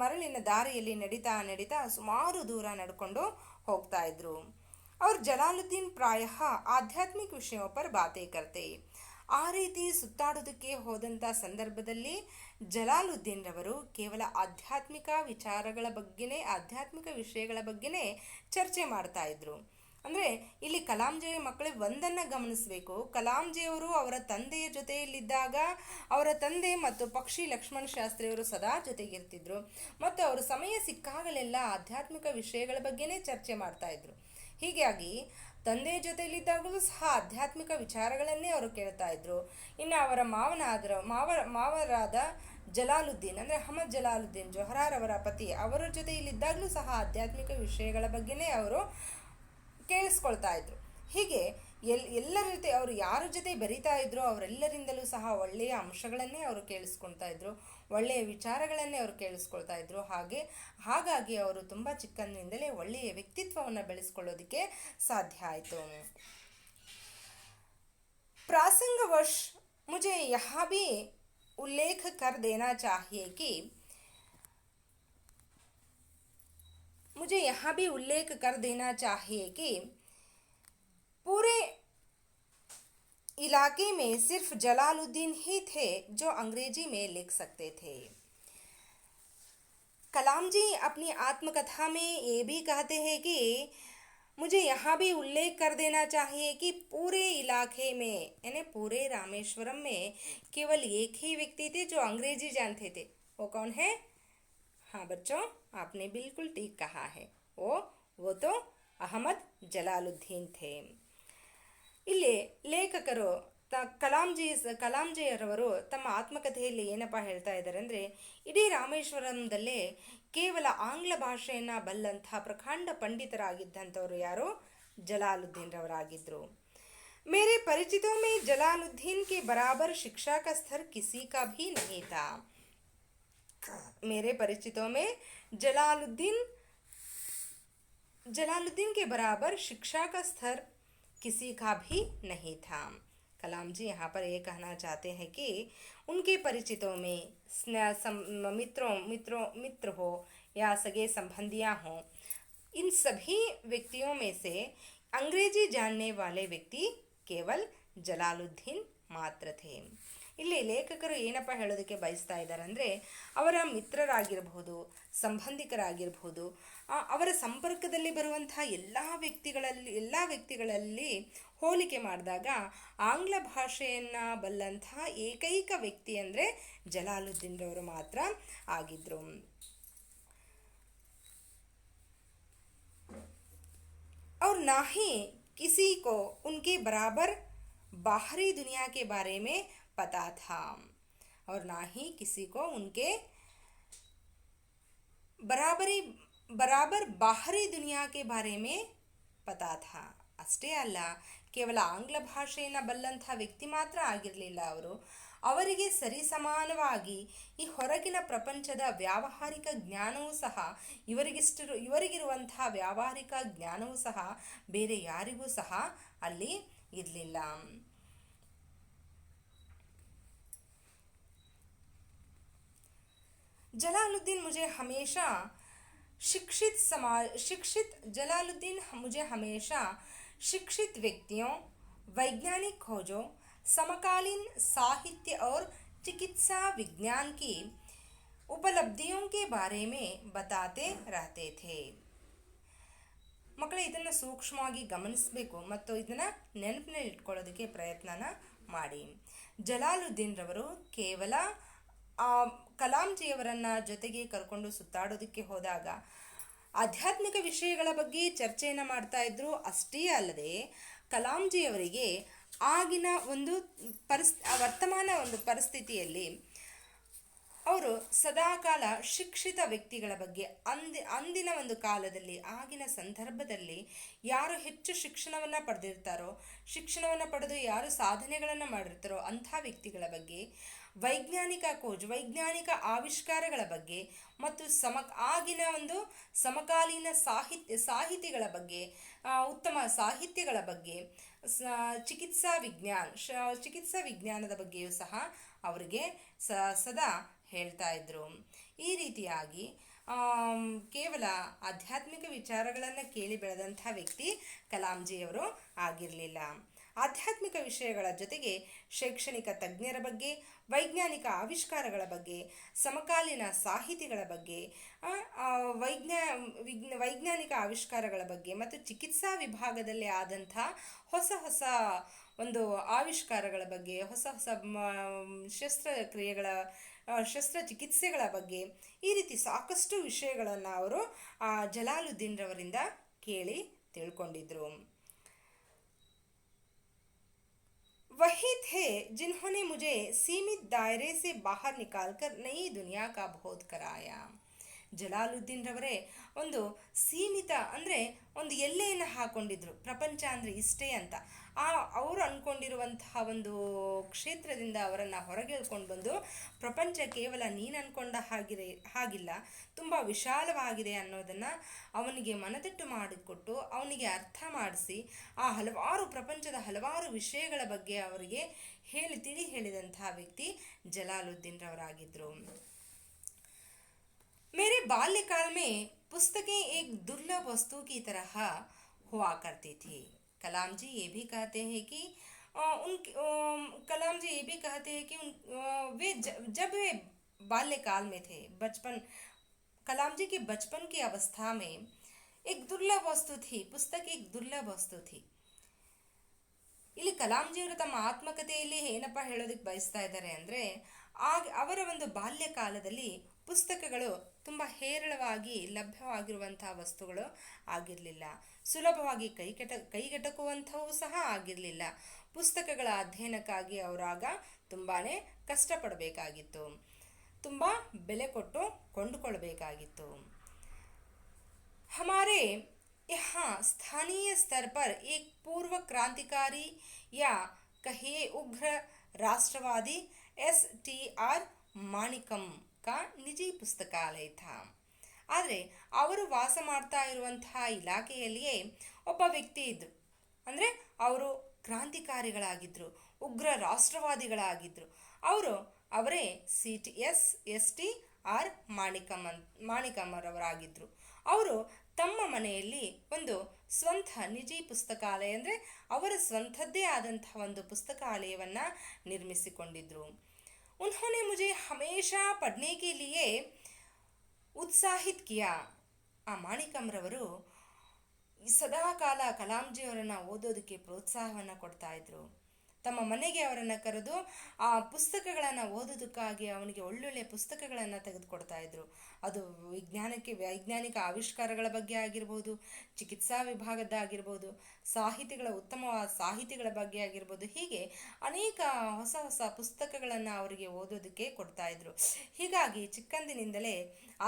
ಮರಳಿನ ದಾರಿಯಲ್ಲಿ ನಡೀತಾ ಸುಮಾರು ದೂರ ನಡ್ಕೊಂಡು ಹೋಗ್ತಾ ಇದ್ರು. ಅವ್ರು ಜಲಾಲುದ್ದೀನ್ ಪ್ರಾಯ ಆಧ್ಯಾತ್ಮಿಕ ವಿಷಯ ಪರ್ ಬಾತೆ ಕರ್ತೆ. ಆ ರೀತಿ ಸುತ್ತಾಡೋದಕ್ಕೆ ಹೋದಂಥ ಸಂದರ್ಭದಲ್ಲಿ ಜಲಾಲುದ್ದೀನ್ ರವರು ಕೇವಲ ಆಧ್ಯಾತ್ಮಿಕ ವಿಷಯಗಳ ಬಗ್ಗೆನೇ ಚರ್ಚೆ ಮಾಡ್ತಾ ಇದ್ರು. ಅಂದರೆ ಇಲ್ಲಿ ಕಲಾಂಜಿಯ ಮಕ್ಕಳಿಗೆ ಒಂದನ್ನು ಗಮನಿಸಬೇಕು. ಕಲಾಂಜಿಯವರು ಅವರ ತಂದೆಯ ಜೊತೆಯಲ್ಲಿದ್ದಾಗ ಅವರ ತಂದೆ ಮತ್ತು ಪಕ್ಷಿ ಲಕ್ಷ್ಮಣ ಶಾಸ್ತ್ರಿಯವರು ಸದಾ ಜೊತೆಗಿರ್ತಿದ್ರು ಮತ್ತು ಅವರು ಸಮಯ ಸಿಕ್ಕಾಗಲೆಲ್ಲ ಆಧ್ಯಾತ್ಮಿಕ ವಿಷಯಗಳ ಬಗ್ಗೆನೇ ಚರ್ಚೆ ಮಾಡ್ತಾ ಇದ್ರು. ಹೀಗಾಗಿ ತಂದೆಯ ಜೊತೆಯಲ್ಲಿದ್ದಾಗಲೂ ಸಹ ಆಧ್ಯಾತ್ಮಿಕ ವಿಚಾರಗಳನ್ನೇ ಅವರು ಕೇಳ್ತಾ ಇದ್ರು. ಇನ್ನು ಅವರ ಮಾವರಾದ ಜಲಾಲುದ್ದೀನ್ ಅಂದರೆ ಅಹಮದ್ ಜಲಾಲುದ್ದೀನ್ ಜೊಹರಾರ್ ಅವರ ಪತಿ, ಅವರ ಜೊತೆಯಲ್ಲಿದ್ದಾಗಲೂ ಸಹ ಆಧ್ಯಾತ್ಮಿಕ ವಿಷಯಗಳ ಬಗ್ಗೆನೇ ಅವರು ಕೇಳಿಸ್ಕೊಳ್ತಾ ಇದ್ರು. ಹೀಗೆ ಎಲ್ಲರ ಜೊತೆ ಅವರು ಯಾರ ಜೊತೆ ಬರಿತಾ ಇದ್ರು ಅವರೆಲ್ಲರಿಂದಲೂ ಸಹ ಒಳ್ಳೆಯ ಅಂಶಗಳನ್ನೇ ಅವರು ಕೇಳಿಸ್ಕೊಳ್ತಾ ಇದ್ರು, ಒಳ್ಳೆಯ ವಿಚಾರಗಳನ್ನೇ ಅವರು ಕೇಳಿಸ್ಕೊಳ್ತಾ ಇದ್ರು. ಹಾಗಾಗಿ ಅವರು ತುಂಬ ಚಿಕ್ಕಂದಿನಿಂದಲೇ ಒಳ್ಳೆಯ ವ್ಯಕ್ತಿತ್ವವನ್ನು ಬೆಳೆಸ್ಕೊಳ್ಳೋದಕ್ಕೆ ಸಾಧ್ಯ ಆಯಿತು. ಪ್ರಾಸಂಗವಶ್ ಮುझे यहाँ भी उल्लेख कर देना चाहिए कि पूरे इलाके में सिर्फ जलालुद्दीन ही थे जो अंग्रेजी में लिख सकते थे। कलाम जी अपनी आत्मकथा में ये भी कहते हैं कि मुझे यहाँ भी उल्लेख कर देना चाहिए कि पूरे इलाके में यानी पूरे रामेश्वरम में केवल एक ही व्यक्ति थे जो अंग्रेजी जानते थे। वो कौन है? हाँ बच्चों, आपने बिल्कुल ठीक कहा है। वो तो अहमद जलालुद्दीन थे। ಇಲ್ಲಿ ಲೇಖಕರು ಕಲಾಂಜಿಯರವರು ತಮ್ಮ ಆತ್ಮಕಥೆಯಲ್ಲಿ ಏನಪ್ಪ ಹೇಳ್ತಾ ಇದ್ದಾರೆ ಅಂದರೆ, ಇಡೀ ರಾಮೇಶ್ವರಂದಲ್ಲೇ ಕೇವಲ ಆಂಗ್ಲ ಭಾಷೆಯನ್ನು ಬಲ್ಲಂಥ ಪ್ರಕಾಂಡ ಪಂಡಿತರಾಗಿದ್ದಂಥವ್ರು ಯಾರು? ಜಲಾಲುದ್ದೀನ್ ರವರಾಗಿದ್ದರು. मेरे परिचितों में जलालुद्दीन के बराबर शिक्षा का स्तर किसी का भी नहीं था। मेरे परिचितों में जलालुद्दीन के बराबर शिक्षा का स्तर किसी का भी नहीं था। कलाम जी यहाँ पर ये कहना चाहते हैं कि उनके परिचितों में मित्र हो या सगे संबंधियाँ हों, इन सभी व्यक्तियों में से अंग्रेजी जानने वाले व्यक्ति केवल ಜಲಾಲುದ್ದೀನ್ ಮಾತ್ರ ಥೇ. ಇಲ್ಲಿ ಲೇಖಕರು ಏನಪ್ಪ ಹೇಳೋದಕ್ಕೆ ಬಯಸ್ತಾ ಇದ್ದಾರೆ ಅಂದರೆ, ಅವರ ಮಿತ್ರರಾಗಿರಬಹುದು, ಸಂಬಂಧಿಕರಾಗಿರಬಹುದು, ಅವರ ಸಂಪರ್ಕದಲ್ಲಿ ಬರುವಂಥ ಎಲ್ಲ ವ್ಯಕ್ತಿಗಳಲ್ಲಿ ಹೋಲಿಕೆ ಮಾಡಿದಾಗ ಆಂಗ್ಲ ಭಾಷೆಯನ್ನು ಬಲ್ಲಂಥ ಏಕೈಕ ವ್ಯಕ್ತಿ ಅಂದರೆ ಜಲಾಲುದ್ದೀನ್ ರವರು ಮಾತ್ರ ಆಗಿದ್ದರು. और ना ही किसी को उनके बराबर बाहरी दुनिया के बारे में पता था। और ना ही किसी को उनके बराबर बाहरी दुनिया के बारे में पता था. ಅಷ್ಟೇ ಅಲ್ಲ, ಕೇವಲ ಆಂಗ್ಲ ಭಾಷೆಯನ್ನು ಬಲ್ಲಂಥ ವ್ಯಕ್ತಿ ಮಾತ್ರ ಆಗಿರಲಿಲ್ಲ ಅವರು. ಅವರಿಗೆ ಸರಿಸಮಾನವಾಗಿ ಈ ಹೊರಗಿನ ಪ್ರಪಂಚದ ವ್ಯಾವಹಾರಿಕ ಜ್ಞಾನವೂ ಸಹ ಇವರಿಗಿರುವಂತಹ ವ್ಯಾವಹಾರಿಕ ಜ್ಞಾನವೂ ಸಹ ಬೇರೆ ಯಾರಿಗೂ ಸಹ ಅಲ್ಲಿ ಇರಲಿಲ್ಲ. जलालुद्दीन मुझे हमेशा शिक्षित व्यक्तियों, वैज्ञानिक खोजों, समकालीन साहित्य और चिकित्सा विज्ञान की उपलब्धियों के बारे में बताते रहते थे. ಮಕ್ಕಳೇ, ಇದನ್ನು ಸೂಕ್ಷ್ಮವಾಗಿ ಗಮನಿಸಬೇಕು ಮತ್ತು ಇದನ್ನು ನೆನಪಿನಲ್ಲಿ ಇಟ್ಕೊಳ್ಳೋದಕ್ಕೆ ಪ್ರಯತ್ನನ ಮಾಡಿ. ಜಲಾಲುದ್ದೀನ್ ರವರು ಕೇವಲ ಕಲಾಂಜಿಯವರನ್ನು ಜೊತೆಗೆ ಕರ್ಕೊಂಡು ಸುತ್ತಾಡೋದಕ್ಕೆ ಹೋದಾಗ ಆಧ್ಯಾತ್ಮಿಕ ವಿಷಯಗಳ ಬಗ್ಗೆ ಚರ್ಚೆಯನ್ನು ಮಾಡ್ತಾ ಇದ್ರು. ಅಷ್ಟೇ ಅಲ್ಲದೆ ಕಲಾಂಜಿಯವರಿಗೆ ಆಗಿನ ಒಂದು ವರ್ತಮಾನ ಒಂದು ಪರಿಸ್ಥಿತಿಯಲ್ಲಿ ಅವರು ಸದಾಕಾಲ ಶಿಕ್ಷಿತ ವ್ಯಕ್ತಿಗಳ ಬಗ್ಗೆ ಅಂದಿನ ಒಂದು ಕಾಲದಲ್ಲಿ ಆಗಿನ ಸಂದರ್ಭದಲ್ಲಿ ಯಾರು ಹೆಚ್ಚು ಶಿಕ್ಷಣವನ್ನು ಪಡೆದಿರ್ತಾರೋ, ಶಿಕ್ಷಣವನ್ನು ಪಡೆದು ಯಾರು ಸಾಧನೆಗಳನ್ನು ಮಾಡಿರ್ತಾರೋ ಅಂಥ ವ್ಯಕ್ತಿಗಳ ಬಗ್ಗೆ, ವೈಜ್ಞಾನಿಕ ಆವಿಷ್ಕಾರಗಳ ಬಗ್ಗೆ ಮತ್ತು ಆಗಿನ ಒಂದು ಸಮಕಾಲೀನ ಸಾಹಿತಿಗಳ ಬಗ್ಗೆ, ಉತ್ತಮ ಸಾಹಿತ್ಯಗಳ ಬಗ್ಗೆ, ಚಿಕಿತ್ಸಾ ವಿಜ್ಞಾನದ ಬಗ್ಗೆಯೂ ಸಹ ಅವರಿಗೆ ಸದಾ ಹೇಳ್ತಾ ಇದ್ರು. ಈ ರೀತಿಯಾಗಿ ಕೇವಲ ಆಧ್ಯಾತ್ಮಿಕ ವಿಚಾರಗಳನ್ನು ಕೇಳಿ ಬೆಳೆದಂಥ ವ್ಯಕ್ತಿ ಕಲಾಂಜಿಯವರು ಆಗಿರಲಿಲ್ಲ. ಆಧ್ಯಾತ್ಮಿಕ ವಿಷಯಗಳ ಜೊತೆಗೆ ಶೈಕ್ಷಣಿಕ ತಜ್ಞರ ಬಗ್ಗೆ, ವೈಜ್ಞಾನಿಕ ಆವಿಷ್ಕಾರಗಳ ಬಗ್ಗೆ, ಸಮಕಾಲೀನ ಸಾಹಿತಿಗಳ ಬಗ್ಗೆ, ವೈಜ್ಞಾನಿಕ ಆವಿಷ್ಕಾರಗಳ ಬಗ್ಗೆ ಮತ್ತು ಚಿಕಿತ್ಸಾ ವಿಭಾಗದಲ್ಲಿ ಆದಂಥ ಹೊಸ ಒಂದು ಆವಿಷ್ಕಾರಗಳ ಬಗ್ಗೆ, ಹೊಸ ಶಸ್ತ್ರಚಿಕಿತ್ಸೆಗಳ ಬಗ್ಗೆ, ಈ ರೀತಿ ಸಾಕಷ್ಟು ವಿಷಯಗಳನ್ನು ಅವರು ಜಲಾಲುದ್ದೀನ್ ರವರಿಂದ ಕೇಳಿ ತಿಳ್ಕೊಂಡಿದ್ರು. वही थे जिन्होंने मुझे सीमित दायरे से बाहर निकालकर नई दुनिया का बोध कराया. ಜಲಾಲುದ್ದೀನ್ ರವರೇ ಒಂದು ಸೀಮಿತ ಅಂದರೆ ಒಂದು ಎಲ್ಲೆಯನ್ನು ಹಾಕೊಂಡಿದ್ರು. ಪ್ರಪಂಚ ಅಂದರೆ ಇಷ್ಟೇ ಅಂತ ಅವರು ಅಂದ್ಕೊಂಡಿರುವಂತಹ ಒಂದು ಕ್ಷೇತ್ರದಿಂದ ಅವರನ್ನು ಹೊರಗೆ ಎಳ್ಕೊಂಡು ಬಂದು, ಪ್ರಪಂಚ ಕೇವಲ ನೀನು ಅಂದ್ಕೊಂಡ ಹಾಗಿಲ್ಲ, ತುಂಬ ವಿಶಾಲವಾಗಿದೆ ಅನ್ನೋದನ್ನು ಅವನಿಗೆ ಮನದಟ್ಟು ಮಾಡಿಕೊಟ್ಟು ಅವನಿಗೆ ಅರ್ಥ ಮಾಡಿಸಿ ಪ್ರಪಂಚದ ಹಲವಾರು ವಿಷಯಗಳ ಬಗ್ಗೆ ಅವರಿಗೆ ಹೇಳಿದಂತಹ ವ್ಯಕ್ತಿ ಜಲಾಲುದ್ದೀನ್ ರವರಾಗಿದ್ದರು. मेरे बाल्यकाल में पुस्तकें एक दुर्लभ वस्तु की तरह हुआ करती थी. कलाम जी ये भी कहते हैं कि कलाम जी ये भी कहते हैं कि जब वे बाल्यकाल में थे, बचपन, कलाम जी के बचपन की अवस्था में एक दुर्लभ वस्तु थी, पुस्तक एक दुर्लभ वस्तु थी. ಇಲ್ಲಿ ಕಲಾಂಜಿಯವರು ತಮ್ಮ ಆತ್ಮಕಥೆಯಲ್ಲಿ ಏನಪ್ಪ ಹೇಳೋದಕ್ಕೆ ಬಯಸ್ತಾ ಇದ್ದಾರೆ ಅಂದರೆ, ಅವರ ಒಂದು ಬಾಲ್ಯಕಾಲದಲ್ಲಿ ಪುಸ್ತಕಗಳು ತುಂಬ ಹೇರಳವಾಗಿ ಲಭ್ಯವಾಗಿರುವಂತಹ ವಸ್ತುಗಳು ಆಗಿರಲಿಲ್ಲ. ಸುಲಭವಾಗಿ ಕೈಗೆಟಕುವಂಥವು ಸಹ ಆಗಿರಲಿಲ್ಲ. ಪುಸ್ತಕಗಳ ಅಧ್ಯಯನಕ್ಕಾಗಿ ಅವರಾಗ ತುಂಬಾ ಕಷ್ಟಪಡಬೇಕಾಗಿತ್ತು, ತುಂಬ ಬೆಲೆ ಕೊಟ್ಟು ಕೊಂಡುಕೊಳ್ಬೇಕಾಗಿತ್ತು. हमारे यहाँ स्थानीय स्तर पर एक पूर्व क्रांतिकारी या कहिए उग्र राष्ट्रवादी STR ಮಾಣಿಕಂ का ನಿಜಿ ಪುಸ್ತಕಾಲಯ था. ಆದರೆ ಅವರು ವಾಸ ಮಾಡ್ತಾ ಇರುವಂತಹ ಇಲಾಖೆಯಲ್ಲಿಯೇ ಒಬ್ಬ ವ್ಯಕ್ತಿ ಇದ್ದರು. ಅಂದರೆ ಅವರು ಕ್ರಾಂತಿಕಾರಿಗಳಾಗಿದ್ದರು, ಉಗ್ರ ರಾಷ್ಟ್ರವಾದಿಗಳಾಗಿದ್ದರು. ಅವರೇ STR ಮಾಣಿಕಮ್ಮರವರಾಗಿದ್ದರು. ಅವರು ತಮ್ಮ ಮನೆಯಲ್ಲಿ ಒಂದು ಸ್ವಂತ ನಿಜಿ ಪುಸ್ತಕಾಲಯ, ಅಂದರೆ ಅವರ ಸ್ವಂತದ್ದೇ ಆದಂತಹ ಒಂದು ಪುಸ್ತಕಾಲಯವನ್ನು ನಿರ್ಮಿಸಿಕೊಂಡಿದ್ರು. उन्होंने मुझे हमेशा पढ़ने के लिए उत्साहित किया. ಆ ಮಾಣಿಕಂರವರು ಸದಾಕಾಲ ಕಲಾಂಜಿಯವರನ್ನು ಓದೋದಕ್ಕೆ ಪ್ರೋತ್ಸಾಹವನ್ನು ಕೊಡ್ತಾ ಇದ್ರು. ತಮ್ಮ ಮನೆಗೆ ಅವರನ್ನು ಕರೆದು ಆ ಪುಸ್ತಕಗಳನ್ನು ಓದೋದಕ್ಕಾಗಿ ಅವನಿಗೆ ಒಳ್ಳೊಳ್ಳೆ ಪುಸ್ತಕಗಳನ್ನು ತೆಗೆದುಕೊಡ್ತಾ ಇದ್ರು. ಅದು ವೈಜ್ಞಾನಿಕ ಆವಿಷ್ಕಾರಗಳ ಬಗ್ಗೆ ಆಗಿರ್ಬೋದು, ಚಿಕಿತ್ಸಾ ವಿಭಾಗದ್ದಾಗಿರ್ಬೋದು, ಉತ್ತಮವಾದ ಸಾಹಿತಿಗಳ ಬಗ್ಗೆ ಆಗಿರ್ಬೋದು, ಹೀಗೆ ಅನೇಕ ಹೊಸ ಹೊಸ ಪುಸ್ತಕಗಳನ್ನು ಅವರಿಗೆ ಓದೋದಕ್ಕೆ ಕೊಡ್ತಾ ಇದ್ರು. ಹೀಗಾಗಿ ಚಿಕ್ಕಂದಿನಿಂದಲೇ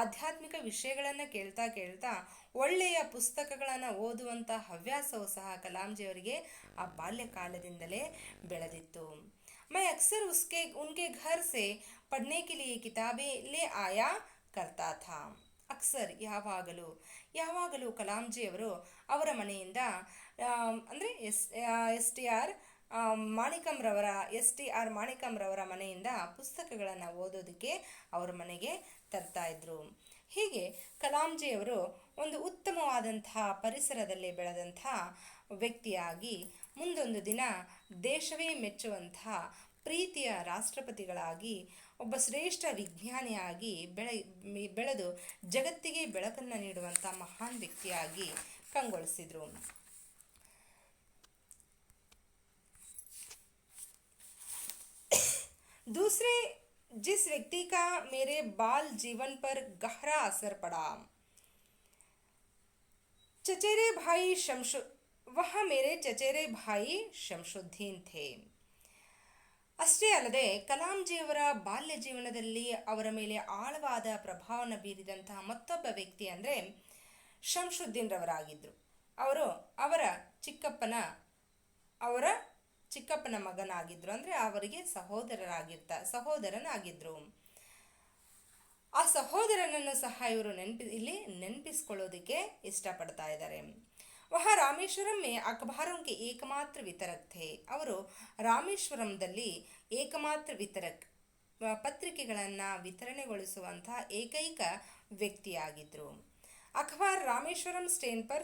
ಆಧ್ಯಾತ್ಮಿಕ ವಿಷಯಗಳನ್ನು ಕೇಳ್ತಾ ಕೇಳ್ತಾ ಒಳ್ಳೆಯ ಪುಸ್ತಕಗಳನ್ನು ಓದುವಂಥ ಹವ್ಯಾಸವು ಸಹ ಕಲಾಂಜಿಯವರಿಗೆ ಆ ಬಾಲ್ಯಕಾಲದಿಂದಲೇ ಬೆಳೆದಿತ್ತು. मैं अक्सर उनके घर से पढ़ने के लिए किताबें ले आया करता था. ಅಕ್ಸರ್ ಯಾವಾಗಲೂ ಕಲಾಂಜಿಯವರು ಅವರ ಮನೆಯಿಂದ ಅಂದರೆ STR ಮಾಣಿಕಂರವರ ಮನೆಯಿಂದ ಪುಸ್ತಕಗಳನ್ನು ಓದೋದಕ್ಕೆ ಅವರ ಮನೆಗೆ ತರ್ತಾ ಇದ್ರು. ಹೀಗೆ ಕಲಾಂಜಿಯವರು ಒಂದು ಉತ್ತಮವಾದಂತಹ ಪರಿಸರದಲ್ಲಿ ಬೆಳೆದಂಥ ವ್ಯಕ್ತಿಯಾಗಿ ಮುಂದೊಂದು ದಿನ ದೇಶವೇ ಮೆಚ್ಚುವಂತಹ ಪ್ರೀತಿಯ ರಾಷ್ಟ್ರಪತಿಗಳಾಗಿ, ಒಬ್ಬ ಶ್ರೇಷ್ಠ ವಿಜ್ಞಾನಿಯಾಗಿ ಬೆಳೆದು ಜಗತ್ತಿಗೆ ಬೆಳಕನ್ನು ನೀಡುವಂಥ ಮಹಾನ್ ವ್ಯಕ್ತಿಯಾಗಿ ಕಂಗೊಳಿಸಿದರು. दूसरे जिस व्यक्ति का मेरे बाल जीवन पर गहरा असर पड़ा, वह मेरे चचेरे भाई शमशुद्दीन थे. ಅಷ್ಟೇ ಅಲ್ಲದೆ ಕಲಾಂಜಿಯವರ ಬಾಲ್ಯ ಜೀವನದಲ್ಲಿ ಅವರ ಮೇಲೆ ಆಳವಾದ ಪ್ರಭಾವವನ್ನು ಬೀರಿದಂತಹ ಮತ್ತೊಬ್ಬ ವ್ಯಕ್ತಿ ಅಂದರೆ ಶಂಶುದ್ದೀನ್ ರವರಾಗಿದ್ದರು. ಅವರ ಚಿಕ್ಕಪ್ಪನ ಮಗನಾಗಿದ್ದರು, ಅಂದರೆ ಅವರಿಗೆ ಸಹೋದರನಾಗಿದ್ದರು. ಆ ಸಹೋದರನನ್ನು ಸಹ ಇವರು ಇಲ್ಲಿ ನೆನಪಿಸ್ಕೊಳ್ಳೋದಕ್ಕೆ ಇಷ್ಟಪಡ್ತಾ ಇದ್ದಾರೆ. वह रामेश्वरम में अखबारों के एकमात्र वितरक थे. ಅವರು ರಾಮೇಶ್ವರಂದಲ್ಲಿ ಏಕಮಾತ್ರ ವಿತರಕ್, ಪತ್ರಿಕೆಗಳನ್ನು ವಿತರಣೆಗೊಳಿಸುವಂತಹ ಏಕೈಕ ವ್ಯಕ್ತಿಯಾಗಿದ್ದರು. अखबार रामेश्वरम स्टेशन पर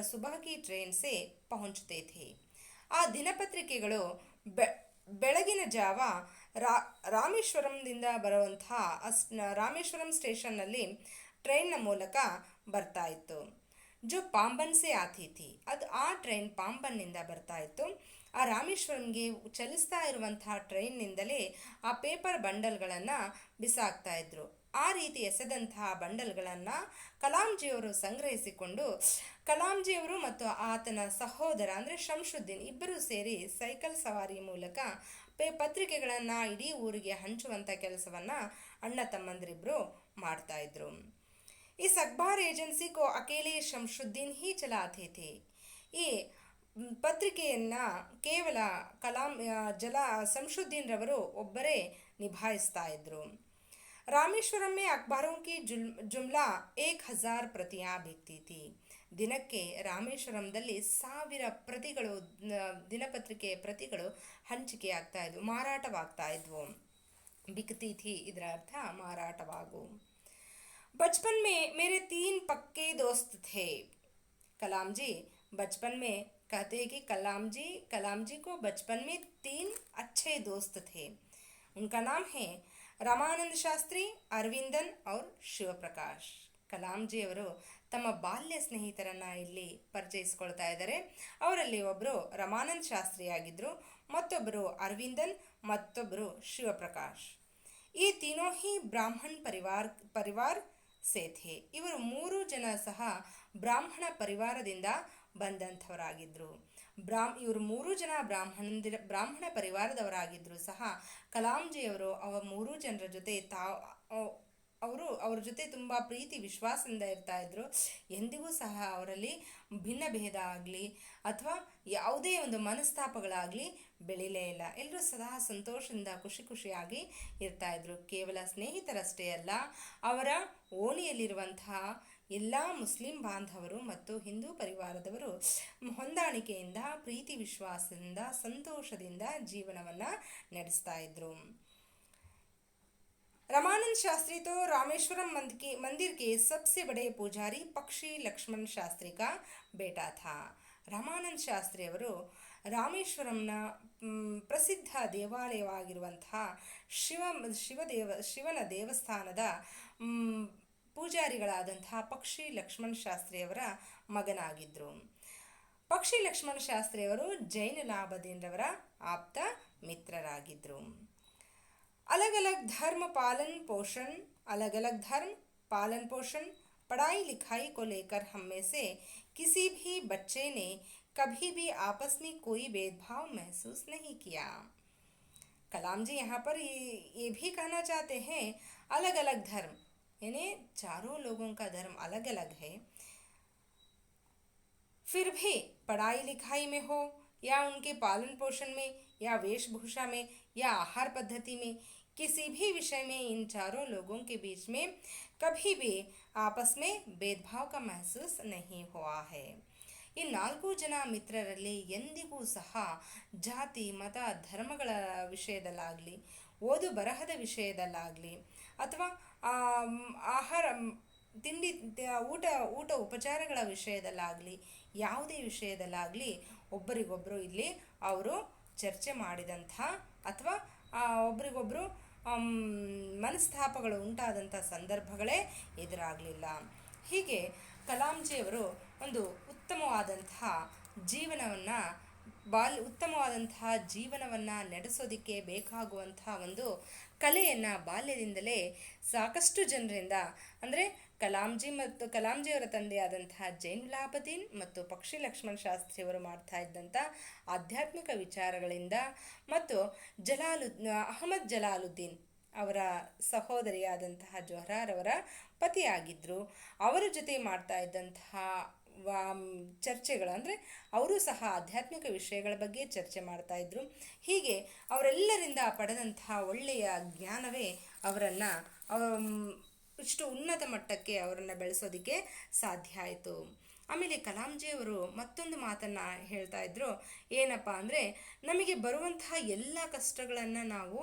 सुबह की ट्रेन से पहुंचते थे. ಆ ದಿನಪತ್ರಿಕೆಗಳು ಬೆಳಗಿನ ಜಾವ ರಾಮೇಶ್ವರಂದಿಂದ ಬರುವಂತಹ ರಾಮೇಶ್ವರಂ ಸ್ಟೇಷನ್ನಲ್ಲಿ ಟ್ರೈನ್ನ ಮೂಲಕ ಬರ್ತಾ ಇತ್ತು. ಜೋ ಪಾಂಬನ್ ಸೆ ಆತಿ ಥಿ, ಅದು ಆ ಟ್ರೈನ್ ಪಾಂಬನ್ನಿಂದ ಬರ್ತಾ ಇತ್ತು. ಆ ರಾಮೇಶ್ವರಂಗೆ ಚಲಿಸ್ತಾ ಇರುವಂತಹ ಟ್ರೈನ್ನಿಂದಲೇ ಆ ಪೇಪರ್ ಬಂಡಲ್ಗಳನ್ನು ಬಿಸಾಕ್ತಾ ಇದ್ರು. ಆ ರೀತಿ ಎಸೆದಂತಹ ಬಂಡಲ್ಗಳನ್ನು ಕಲಾಂಜಿಯವರು ಸಂಗ್ರಹಿಸಿಕೊಂಡು ಕಲಾಂಜಿಯವರು ಮತ್ತು ಆತನ ಸಹೋದರ ಅಂದರೆ ಶಂಶುದ್ದೀನ್ ಇಬ್ಬರೂ ಸೇರಿ ಸೈಕಲ್ ಸವಾರಿ ಮೂಲಕ ಪತ್ರಿಕೆಗಳನ್ನು ಇಡೀ ಊರಿಗೆ ಹಂಚುವಂಥ ಕೆಲಸವನ್ನು ಅಣ್ಣ ತಮ್ಮಂದಿರಿಬ್ಬರು ಮಾಡ್ತಾ ಇದ್ರು. इस अखबार एजेंसी को अकेले शमशुद्दीन ही चलाते थे. ಈ ಪತ್ರಿಕೆಯನ್ನು ಕೇವಲ ಶಂಶುದ್ದೀನ್ ರವರು ಒಬ್ಬರೇ ನಿಭಾಯಿಸ್ತಾ ಇದ್ರು. ರಾಮೇಶ್ವರಂ में अखबारों की जुमला 1000 प्रतियां बिकती थी. ದಿನಕ್ಕೆ ರಾಮೇಶ್ವರಂದಲ್ಲಿ 1000 ಪ್ರತಿಗಳು, ದಿನಪತ್ರಿಕೆಯ ಪ್ರತಿಗಳು ಹಂಚಿಕೆಯಾಗ್ತಾ ಇದ್ವು, ಮಾರಾಟವಾಗ್ತಾ ಇದ್ವು. ಬಿಕ್ತಿ ಥಿ ಇದರ ಅರ್ಥ ಮಾರಾಟವಾಗು. बचपन में मेरे 3 पक्के दोस्त थे. कलाम जी बचपन में कहते हैं कि कलाम जी को बचपन में 3 अच्छे दोस्त थे। उनका नाम है ರಾಮಾನಂದ ಶಾಸ್ತ್ರಿ, ಅರವಿಂದನ್ और ಶಿವಪ್ರಕಾಶ್. ಕಲಾಂಜಿಯವರು ತಮ್ಮ ಬಾಲ್ಯ ಸ್ನೇಹಿತರನ್ನ ಇಲ್ಲಿ ಪರಿಚಯಿಸಿಕೊಳ್ತಾ ಇದ್ದಾರೆ. ಅವರಲ್ಲಿ ಒಬ್ಬರು ರಮಾನಂದ ಶಾಸ್ತ್ರಿ ಆಗಿದ್ರು, ಮತ್ತೊಬ್ಬರು ಅರವಿಂದನ್, ಮತ್ತೊಬ್ಬರು ಶಿವಪ್ರಕಾಶ್. ಈ ತೀನೋ ಹಿ ಬ್ರಾಹ್ಮಣ ಪರಿವಾರ ಸೇ ಥೆ. ಇವರು 3 ಜನ ಸಹ ಬ್ರಾಹ್ಮಣ ಪರಿವಾರದಿಂದ ಬಂದಂಥವರಾಗಿದ್ದರು. ಇವರು 3 ಜನ ಬ್ರಾಹ್ಮಣ ಪರಿವಾರದವರಾಗಿದ್ದರೂ ಸಹ ಕಲಾಂಜಿಯವರು ಅವರ 3 ಜನರ ಜೊತೆ ಅವ್ರ ಜೊತೆ ತುಂಬ ಪ್ರೀತಿ ವಿಶ್ವಾಸದಿಂದ ಇರ್ತಾ ಇದ್ರು. ಎಂದಿಗೂ ಸಹ ಅವರಲ್ಲಿ ಭಿನ್ನ ಭೇದ ಆಗಲಿ ಅಥವಾ ಯಾವುದೇ ಒಂದು ಮನಸ್ತಾಪಗಳಾಗಲಿ ಬೆಳೀಲೇ ಇಲ್ಲ. ಎಲ್ಲರೂ ಸದಾ ಸಂತೋಷದಿಂದ ಖುಷಿಯಾಗಿ ಇರ್ತಾ ಇದ್ರು. ಕೇವಲ ಸ್ನೇಹಿತರಷ್ಟೇ ಅಲ್ಲ, ಅವರ ಓಣಿಯಲ್ಲಿರುವಂತಹ ಎಲ್ಲ ಮುಸ್ಲಿಂ ಬಾಂಧವರು ಮತ್ತು ಹಿಂದೂ ಪರಿವಾರದವರು ಹೊಂದಾಣಿಕೆಯಿಂದ, ಪ್ರೀತಿ ವಿಶ್ವಾಸದಿಂದ, ಸಂತೋಷದಿಂದ ಜೀವನವನ್ನು ನಡೆಸ್ತಾ ಇದ್ರು. रामानंद शास्त्री तो रामेश्वरम मंदिर के सबसे बड़े पुजारी पक्षी लक्ष्मण शास्त्री का बेटा था. ರಾಮಾನಂದ ಶಾಸ್ತ್ರಿ ಅವರು ರಾಮೇಶ್ವರಂನ ಪ್ರಸಿದ್ಧ ದೇವಾಲಯವಾಗಿರುವಂತಹ ಶಿವನ ದೇವಸ್ಥಾನದ ಪೂಜಾರಿಗಳಾದಂತಹ ಪಕ್ಷಿ ಲಕ್ಷ್ಮಣ ಶಾಸ್ತ್ರಿಯವರ ಮಗನಾಗಿದ್ದರು. ಪಕ್ಷಿ ಲಕ್ಷ್ಮಣ ಶಾಸ್ತ್ರಿಯವರು ಜೈನ ಲಾಭದಿಂದವರ ಆಪ್ತ ಮಿತ್ರರಾಗಿದ್ದರು. अलग अलग धर्म पालन पोषण पढ़ाई लिखाई को लेकर हम में से किसी भी बच्चे ने कभी भी आपस में कोई भेदभाव महसूस नहीं किया. कलाम जी यहाँ पर ये भी कहना चाहते हैं, अलग अलग धर्म यानी चारों लोगों का धर्म अलग अलग है, फिर भी पढ़ाई लिखाई में हो या उनके पालन पोषण में या वेशभूषा में या आहार पद्धति में, किसी भी विषय में इन चारों लोगों के बीच में कभी भी आपस में भेदभाव का महसूस नहीं हुआ है. ಈ 4 ಜನ ಮಿತ್ರರಲ್ಲಿ ಎಂದಿಗೂ ಸಹ ಜಾತಿ, ಮತ, ಧರ್ಮಗಳ ವಿಷಯದಲ್ಲಾಗಲಿ, ಓದು ಬರಹದ ವಿಷಯದಲ್ಲಾಗಲಿ ಅಥವಾ ಆಹಾರ ತಿಂಡಿ ಊಟ ಉಪಚಾರಗಳ ವಿಷಯದಲ್ಲಾಗಲಿ, ಯಾವುದೇ ವಿಷಯದಲ್ಲಾಗಲಿ ಒಬ್ಬರಿಗೊಬ್ಬರು ಇಲ್ಲಿ ಅವರು ಚರ್ಚೆ ಮಾಡಿದಂಥ ಅಥವಾ ಒಬ್ರಿಗೊಬ್ಬರು ಮನಸ್ತಾಪಗಳು ಉಂಟಾದಂಥ ಸಂದರ್ಭಗಳೇ ಎದುರಾಗಲಿಲ್ಲ. ಹೀಗೆ ಕಲಾಂಜಿಯವರು ಒಂದು ಉತ್ತಮವಾದಂತಹ ಜೀವನವನ್ನು ನಡೆಸೋದಕ್ಕೆ ಬೇಕಾಗುವಂತಹ ಒಂದು ಕಲೆಯನ್ನು ಬಾಲ್ಯದಿಂದಲೇ ಸಾಕಷ್ಟು ಜನರಿಂದ, ಅಂದರೆ ಕಲಾಂಜಿಯವರ ತಂದೆಯಾದಂತಹ ಜೈನುಲಾಬದೀನ್ ಮತ್ತು ಪಕ್ಷಿ ಲಕ್ಷ್ಮಣ ಶಾಸ್ತ್ರಿಯವರು ಮಾಡ್ತಾ ಇದ್ದಂಥ ಆಧ್ಯಾತ್ಮಿಕ ವಿಚಾರಗಳಿಂದ ಮತ್ತು ಅಹಮದ್ ಜಲಾಲುದ್ದೀನ್ ಅವರ ಸಹೋದರಿಯಾದಂತಹ ಜೊಹರಾರ್ ಅವರ ಪತಿಯಾಗಿದ್ದರು. ಅವರ ಜೊತೆ ಮಾಡ್ತಾ ಇದ್ದಂತಹ ಚರ್ಚೆಗಳು, ಅಂದರೆ ಅವರು ಸಹ ಆಧ್ಯಾತ್ಮಿಕ ವಿಷಯಗಳ ಬಗ್ಗೆ ಚರ್ಚೆ ಮಾಡ್ತಾ ಇದ್ರು. ಹೀಗೆ ಅವರೆಲ್ಲರಿಂದ ಪಡೆದಂತಹ ಒಳ್ಳೆಯ ಜ್ಞಾನವೇ ಅವರನ್ನು ಇಷ್ಟು ಉನ್ನತ ಮಟ್ಟಕ್ಕೆ ಅವರನ್ನು ಬೆಳೆಸೋದಕ್ಕೆ ಸಾಧ್ಯ ಆಯಿತು. ಆಮೇಲೆ ಕಲಾಂಜಿಯವರು ಮತ್ತೊಂದು ಮಾತನ್ನು ಹೇಳ್ತಾ ಇದ್ರು. ಏನಪ್ಪ ಅಂದರೆ, ನಮಗೆ ಬರುವಂತಹ ಎಲ್ಲ ಕಷ್ಟಗಳನ್ನು ನಾವು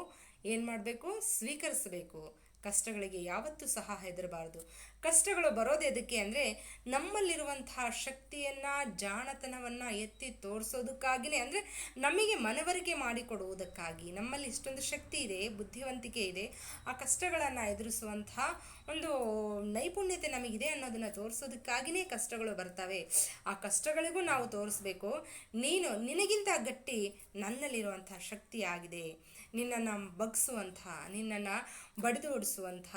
ಏನು ಮಾಡಬೇಕು, ಸ್ವೀಕರಿಸಬೇಕು. ಕಷ್ಟಗಳಿಗೆ ಯಾವತ್ತೂ ಸಹ ಹೆದರಬಾರ್ದು. ಕಷ್ಟಗಳು ಬರೋದು ಎದಕ್ಕೆ ಅಂದರೆ, ನಮ್ಮಲ್ಲಿರುವಂತಹ ಶಕ್ತಿಯನ್ನು, ಜಾಣತನವನ್ನು ಎತ್ತಿ ತೋರಿಸೋದಕ್ಕಾಗಿಯೇ, ಅಂದರೆ ನಮಗೆ ಮನವರಿಕೆ ಮಾಡಿಕೊಡುವುದಕ್ಕಾಗಿ. ನಮ್ಮಲ್ಲಿ ಇಷ್ಟೊಂದು ಶಕ್ತಿ ಇದೆ, ಬುದ್ಧಿವಂತಿಕೆ ಇದೆ, ಆ ಕಷ್ಟಗಳನ್ನು ಎದುರಿಸುವಂತಹ ಒಂದು ನೈಪುಣ್ಯತೆ ನಮಗಿದೆ ಅನ್ನೋದನ್ನು ತೋರಿಸೋದಕ್ಕಾಗಿಯೇ ಕಷ್ಟಗಳು ಬರ್ತವೆ. ಆ ಕಷ್ಟಗಳಿಗೂ ನಾವು ತೋರಿಸ್ಬೇಕು, ನಿನಗಿಂತ ಗಟ್ಟಿ ನನ್ನಲ್ಲಿರುವಂಥ ಶಕ್ತಿಯಾಗಿದೆ, ನಿನ್ನನ್ನು ಬಗ್ಸುವಂಥ, ನಿನ್ನನ್ನು ಬಡಿದು ಓಡಿಸುವಂಥ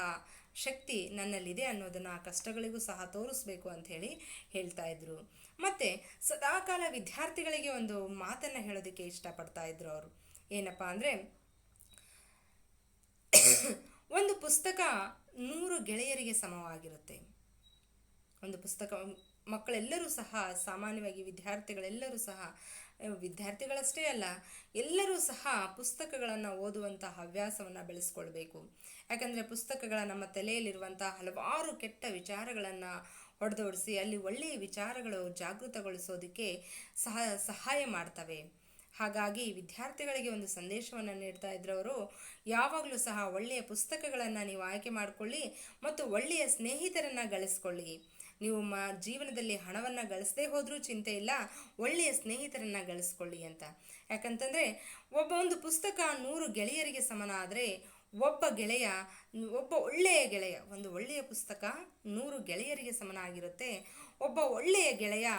ಶಕ್ತಿ ನನ್ನಲ್ಲಿದೆ ಅನ್ನೋದನ್ನು ಆ ಕಷ್ಟಗಳಿಗೂ ಸಹ ತೋರಿಸ್ಬೇಕು ಅಂಥೇಳಿ ಹೇಳ್ತಾ ಇದ್ರು. ಮತ್ತು ಸದಾಕಾಲ ವಿದ್ಯಾರ್ಥಿಗಳಿಗೆ ಒಂದು ಮಾತನ್ನು ಹೇಳೋದಕ್ಕೆ ಇಷ್ಟಪಡ್ತಾ ಇದ್ರು ಅವರು. ಏನಪ್ಪ ಅಂದರೆ, ಒಂದು ಪುಸ್ತಕ 100 ಗೆಳೆಯರಿಗೆ ಸಮವಾಗಿರುತ್ತೆ. ಒಂದು ಪುಸ್ತಕ ಮಕ್ಕಳೆಲ್ಲರೂ ಸಹ ಸಾಮಾನ್ಯವಾಗಿ ವಿದ್ಯಾರ್ಥಿಗಳಷ್ಟೇ ಅಲ್ಲ, ಎಲ್ಲರೂ ಸಹ ಪುಸ್ತಕಗಳನ್ನು ಓದುವಂತಹ ಹವ್ಯಾಸವನ್ನು ಬೆಳೆಸ್ಕೊಳ್ಬೇಕು. ಯಾಕಂದರೆ ಪುಸ್ತಕಗಳ ನಮ್ಮ ತಲೆಯಲ್ಲಿರುವಂಥ ಹಲವಾರು ಕೆಟ್ಟ ವಿಚಾರಗಳನ್ನು ಹೊಡೆದೋಡಿಸಿ ಅಲ್ಲಿ ಒಳ್ಳೆಯ ವಿಚಾರಗಳು ಜಾಗೃತಗೊಳಿಸೋದಕ್ಕೆ ಸಹಾಯ ಮಾಡ್ತವೆ. ಹಾಗಾಗಿ ವಿದ್ಯಾರ್ಥಿಗಳಿಗೆ ಒಂದು ಸಂದೇಶವನ್ನು ನೀಡ್ತಾ ಇದ್ರು ಅವರು. ಯಾವಾಗಲೂ ಸಹ ಒಳ್ಳೆಯ ಪುಸ್ತಕಗಳನ್ನು ನೀವು ಆಯ್ಕೆ ಮಾಡಿಕೊಳ್ಳಿ ಮತ್ತು ಒಳ್ಳೆಯ ಸ್ನೇಹಿತರನ್ನು ಗಳಿಸ್ಕೊಳ್ಳಿ. ನೀವು ಜೀವನದಲ್ಲಿ ಹಣವನ್ನು ಗಳಿಸದೇ ಹೋದರೂ ಚಿಂತೆ ಇಲ್ಲ, ಒಳ್ಳೆಯ ಸ್ನೇಹಿತರನ್ನು ಗಳಿಸ್ಕೊಳ್ಳಿ ಅಂತ. ಯಾಕಂತಂದರೆ ಒಂದು ಪುಸ್ತಕ 100 ಗೆಳೆಯರಿಗೆ ಸಮನ ಆದರೆ ಒಬ್ಬ ಒಳ್ಳೆಯ ಗೆಳೆಯ, ಒಂದು ಒಳ್ಳೆಯ ಪುಸ್ತಕ 100 ಗೆಳೆಯರಿಗೆ ಸಮನಾಗಿರುತ್ತೆ. ಒಬ್ಬ ಒಳ್ಳೆಯ ಗೆಳೆಯ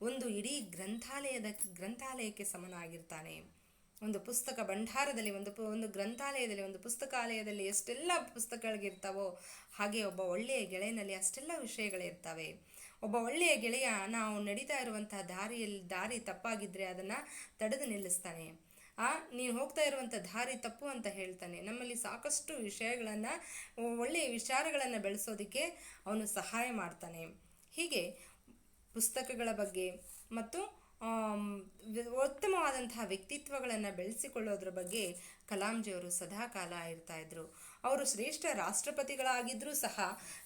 ಒಂದು ಇಡೀ ಗ್ರಂಥಾಲಯಕ್ಕೆ ಸಮನಾಗಿರ್ತಾನೆ. ಒಂದು ಪುಸ್ತಕ ಭಂಡಾರದಲ್ಲಿ, ಒಂದು ಗ್ರಂಥಾಲಯದಲ್ಲಿ, ಒಂದು ಪುಸ್ತಕಾಲಯದಲ್ಲಿ ಎಷ್ಟೆಲ್ಲ ಪುಸ್ತಕಗಳಿರ್ತಾವೋ ಹಾಗೆ ಒಬ್ಬ ಒಳ್ಳೆಯ ಗೆಳೆಯನಲ್ಲಿ ಅಷ್ಟೆಲ್ಲ ವಿಷಯಗಳಿರ್ತವೆ. ಒಬ್ಬ ಒಳ್ಳೆಯ ಗೆಳೆಯ ನಾವು ನಡೀತಾ ಇರುವಂತಹ ದಾರಿ ತಪ್ಪಾಗಿದ್ದರೆ ಅದನ್ನು ತಡೆದು ನಿಲ್ಲಿಸ್ತಾನೆ. ನೀನು ಹೋಗ್ತಾ ಇರುವಂಥ ದಾರಿ ತಪ್ಪು ಅಂತ ಹೇಳ್ತಾನೆ. ನಮ್ಮಲ್ಲಿ ಸಾಕಷ್ಟು ವಿಷಯಗಳನ್ನು, ಒಳ್ಳೆಯ ವಿಚಾರಗಳನ್ನು ಬೆಳೆಸೋದಕ್ಕೆ ಅವನು ಸಹಾಯ ಮಾಡ್ತಾನೆ. ಹೀಗೆ ಪುಸ್ತಕಗಳ ಬಗ್ಗೆ ಮತ್ತು ಉತ್ತಮವಾದಂತಹ ವ್ಯಕ್ತಿತ್ವಗಳನ್ನು ಬೆಳೆಸಿಕೊಳ್ಳೋದ್ರ ಬಗ್ಗೆ ಕಲಾಂಜಿಯವರು ಸದಾಕಾಲ ಇರ್ತಾಯಿದ್ರು. ಅವರು ಶ್ರೇಷ್ಠ ರಾಷ್ಟ್ರಪತಿಗಳಾಗಿದ್ದರೂ ಸಹ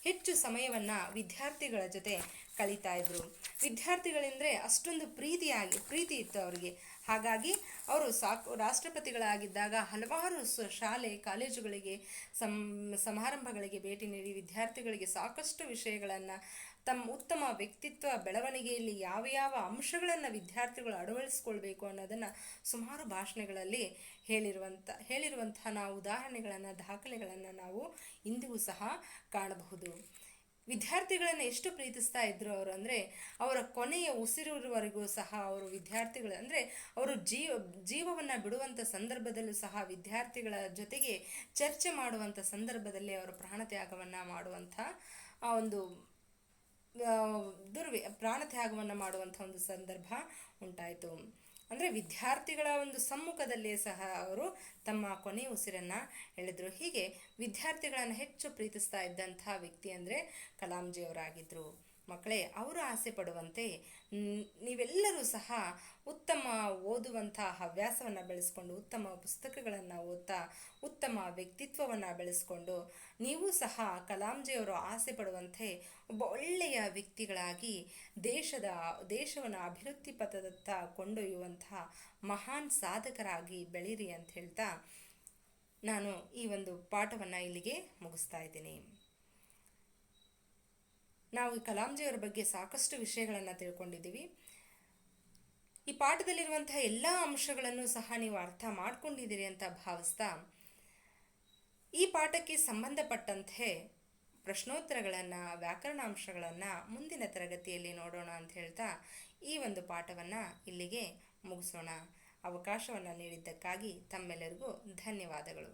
ಹೆಚ್ಚು ಸಮಯವನ್ನು ವಿದ್ಯಾರ್ಥಿಗಳ ಜೊತೆ ಕಳೀತಾ ಇದ್ರು. ವಿದ್ಯಾರ್ಥಿಗಳೆಂದರೆ ಅಷ್ಟೊಂದು ಪ್ರೀತಿ ಇತ್ತು ಅವರಿಗೆ. ಹಾಗಾಗಿ ಅವರು ರಾಷ್ಟ್ರಪತಿಗಳಾಗಿದ್ದಾಗ ಹಲವಾರು ಶಾಲೆ ಕಾಲೇಜುಗಳಿಗೆ ಸಮಾರಂಭಗಳಿಗೆ ಭೇಟಿ ನೀಡಿ ವಿದ್ಯಾರ್ಥಿಗಳಿಗೆ ಸಾಕಷ್ಟು ವಿಷಯಗಳನ್ನು, ತಮ್ಮ ಉತ್ತಮ ವ್ಯಕ್ತಿತ್ವ ಬೆಳವಣಿಗೆಯಲ್ಲಿ ಯಾವ ಅಂಶಗಳನ್ನು ವಿದ್ಯಾರ್ಥಿಗಳು ಅಳವಡಿಸ್ಕೊಳ್ಬೇಕು ಅನ್ನೋದನ್ನು ಸುಮಾರು ಭಾಷಣಗಳಲ್ಲಿ ಹೇಳಿರುವಂತಹ ನಾವು ಉದಾಹರಣೆಗಳನ್ನು, ದಾಖಲೆಗಳನ್ನು ನಾವು ಇಂದಿಗೂ ಸಹ ಕಾಣಬಹುದು. ವಿದ್ಯಾರ್ಥಿಗಳನ್ನು ಎಷ್ಟು ಪ್ರೀತಿಸ್ತಾ ಇದ್ರು ಅವರು ಅಂದರೆ, ಅವರ ಕೊನೆಯ ಉಸಿರುವರೆಗೂ ಸಹ ಅವರು ವಿದ್ಯಾರ್ಥಿಗಳು ಅಂದರೆ ಅವರು ಜೀವವನ್ನು ಬಿಡುವಂಥ ಸಂದರ್ಭದಲ್ಲೂ ಸಹ ವಿದ್ಯಾರ್ಥಿಗಳ ಜೊತೆಗೆ ಚರ್ಚೆ ಮಾಡುವಂಥ ಸಂದರ್ಭದಲ್ಲಿ ಅವರು ಪ್ರಾಣತ್ಯಾಗವನ್ನು ಮಾಡುವಂಥ ಒಂದು ಪ್ರಾಣತ್ಯಾಗವನ್ನು ಮಾಡುವಂಥ ಒಂದು ಸಂದರ್ಭ ಉಂಟಾಯಿತು. ಅಂದರೆ ವಿದ್ಯಾರ್ಥಿಗಳ ಒಂದು ಸಮ್ಮುಖದಲ್ಲೇ ಸಹ ಅವರು ತಮ್ಮ ಕೊನೆಯ ಉಸಿರನ್ನು ಎಳೆದರು. ಹೀಗೆ ವಿದ್ಯಾರ್ಥಿಗಳನ್ನು ಹೆಚ್ಚು ಪ್ರೀತಿಸ್ತಾ ಇದ್ದಂಥ ವ್ಯಕ್ತಿ ಅಂದರೆ ಕಲಾಂಜಿಯವರಾಗಿದ್ದರು. ಮಕ್ಕಳೇ, ಅವರು ಆಸೆ ಪಡುವಂತೆ ನೀವೆಲ್ಲರೂ ಸಹ ಉತ್ತಮ ಓದುವಂಥ ಹವ್ಯಾಸವನ್ನು ಬೆಳೆಸ್ಕೊಂಡು, ಉತ್ತಮ ಪುಸ್ತಕಗಳನ್ನು ಓದ್ತಾ, ಉತ್ತಮ ವ್ಯಕ್ತಿತ್ವವನ್ನು ಬೆಳೆಸ್ಕೊಂಡು, ನೀವು ಸಹ ಕಲಾಂಜಿಯವರು ಆಸೆ ಪಡುವಂತೆ ಒಬ್ಬ ಒಳ್ಳೆಯ ವ್ಯಕ್ತಿಗಳಾಗಿ ದೇಶವನ್ನು ಅಭಿವೃದ್ಧಿ ಪಥದತ್ತ ಕೊಂಡೊಯ್ಯುವಂತಹ ಮಹಾನ್ ಸಾಧಕರಾಗಿ ಬೆಳೀರಿ ಅಂತ ಹೇಳ್ತಾ ನಾನು ಈ ಒಂದು ಪಾಠವನ್ನು ಇಲ್ಲಿಗೆ ಮುಗಿಸ್ತಾ ಇದ್ದೀನಿ. ನಾವು ಕಲಾಂಜಿಯವರ ಬಗ್ಗೆ ಸಾಕಷ್ಟು ವಿಷಯಗಳನ್ನು ತಿಳ್ಕೊಂಡಿದ್ದೀವಿ. ಈ ಪಾಠದಲ್ಲಿರುವಂತಹ ಎಲ್ಲ ಅಂಶಗಳನ್ನು ಸಹ ನೀವು ಅರ್ಥ ಮಾಡ್ಕೊಂಡಿದ್ದೀರಿ ಅಂತ ಭಾವಿಸ್ತಾ, ಈ ಪಾಠಕ್ಕೆ ಸಂಬಂಧಪಟ್ಟಂತೆ ಪ್ರಶ್ನೋತ್ತರಗಳನ್ನು, ವ್ಯಾಕರಣಾಂಶಗಳನ್ನು ಮುಂದಿನ ತರಗತಿಯಲ್ಲಿ ನೋಡೋಣ ಅಂತ ಹೇಳ್ತಾ ಈ ಒಂದು ಪಾಠವನ್ನು ಇಲ್ಲಿಗೆ ಮುಗಿಸೋಣ. ಅವಕಾಶವನ್ನು ನೀಡಿದ್ದಕ್ಕಾಗಿ ತಮ್ಮೆಲ್ಲರಿಗೂ ಧನ್ಯವಾದಗಳು.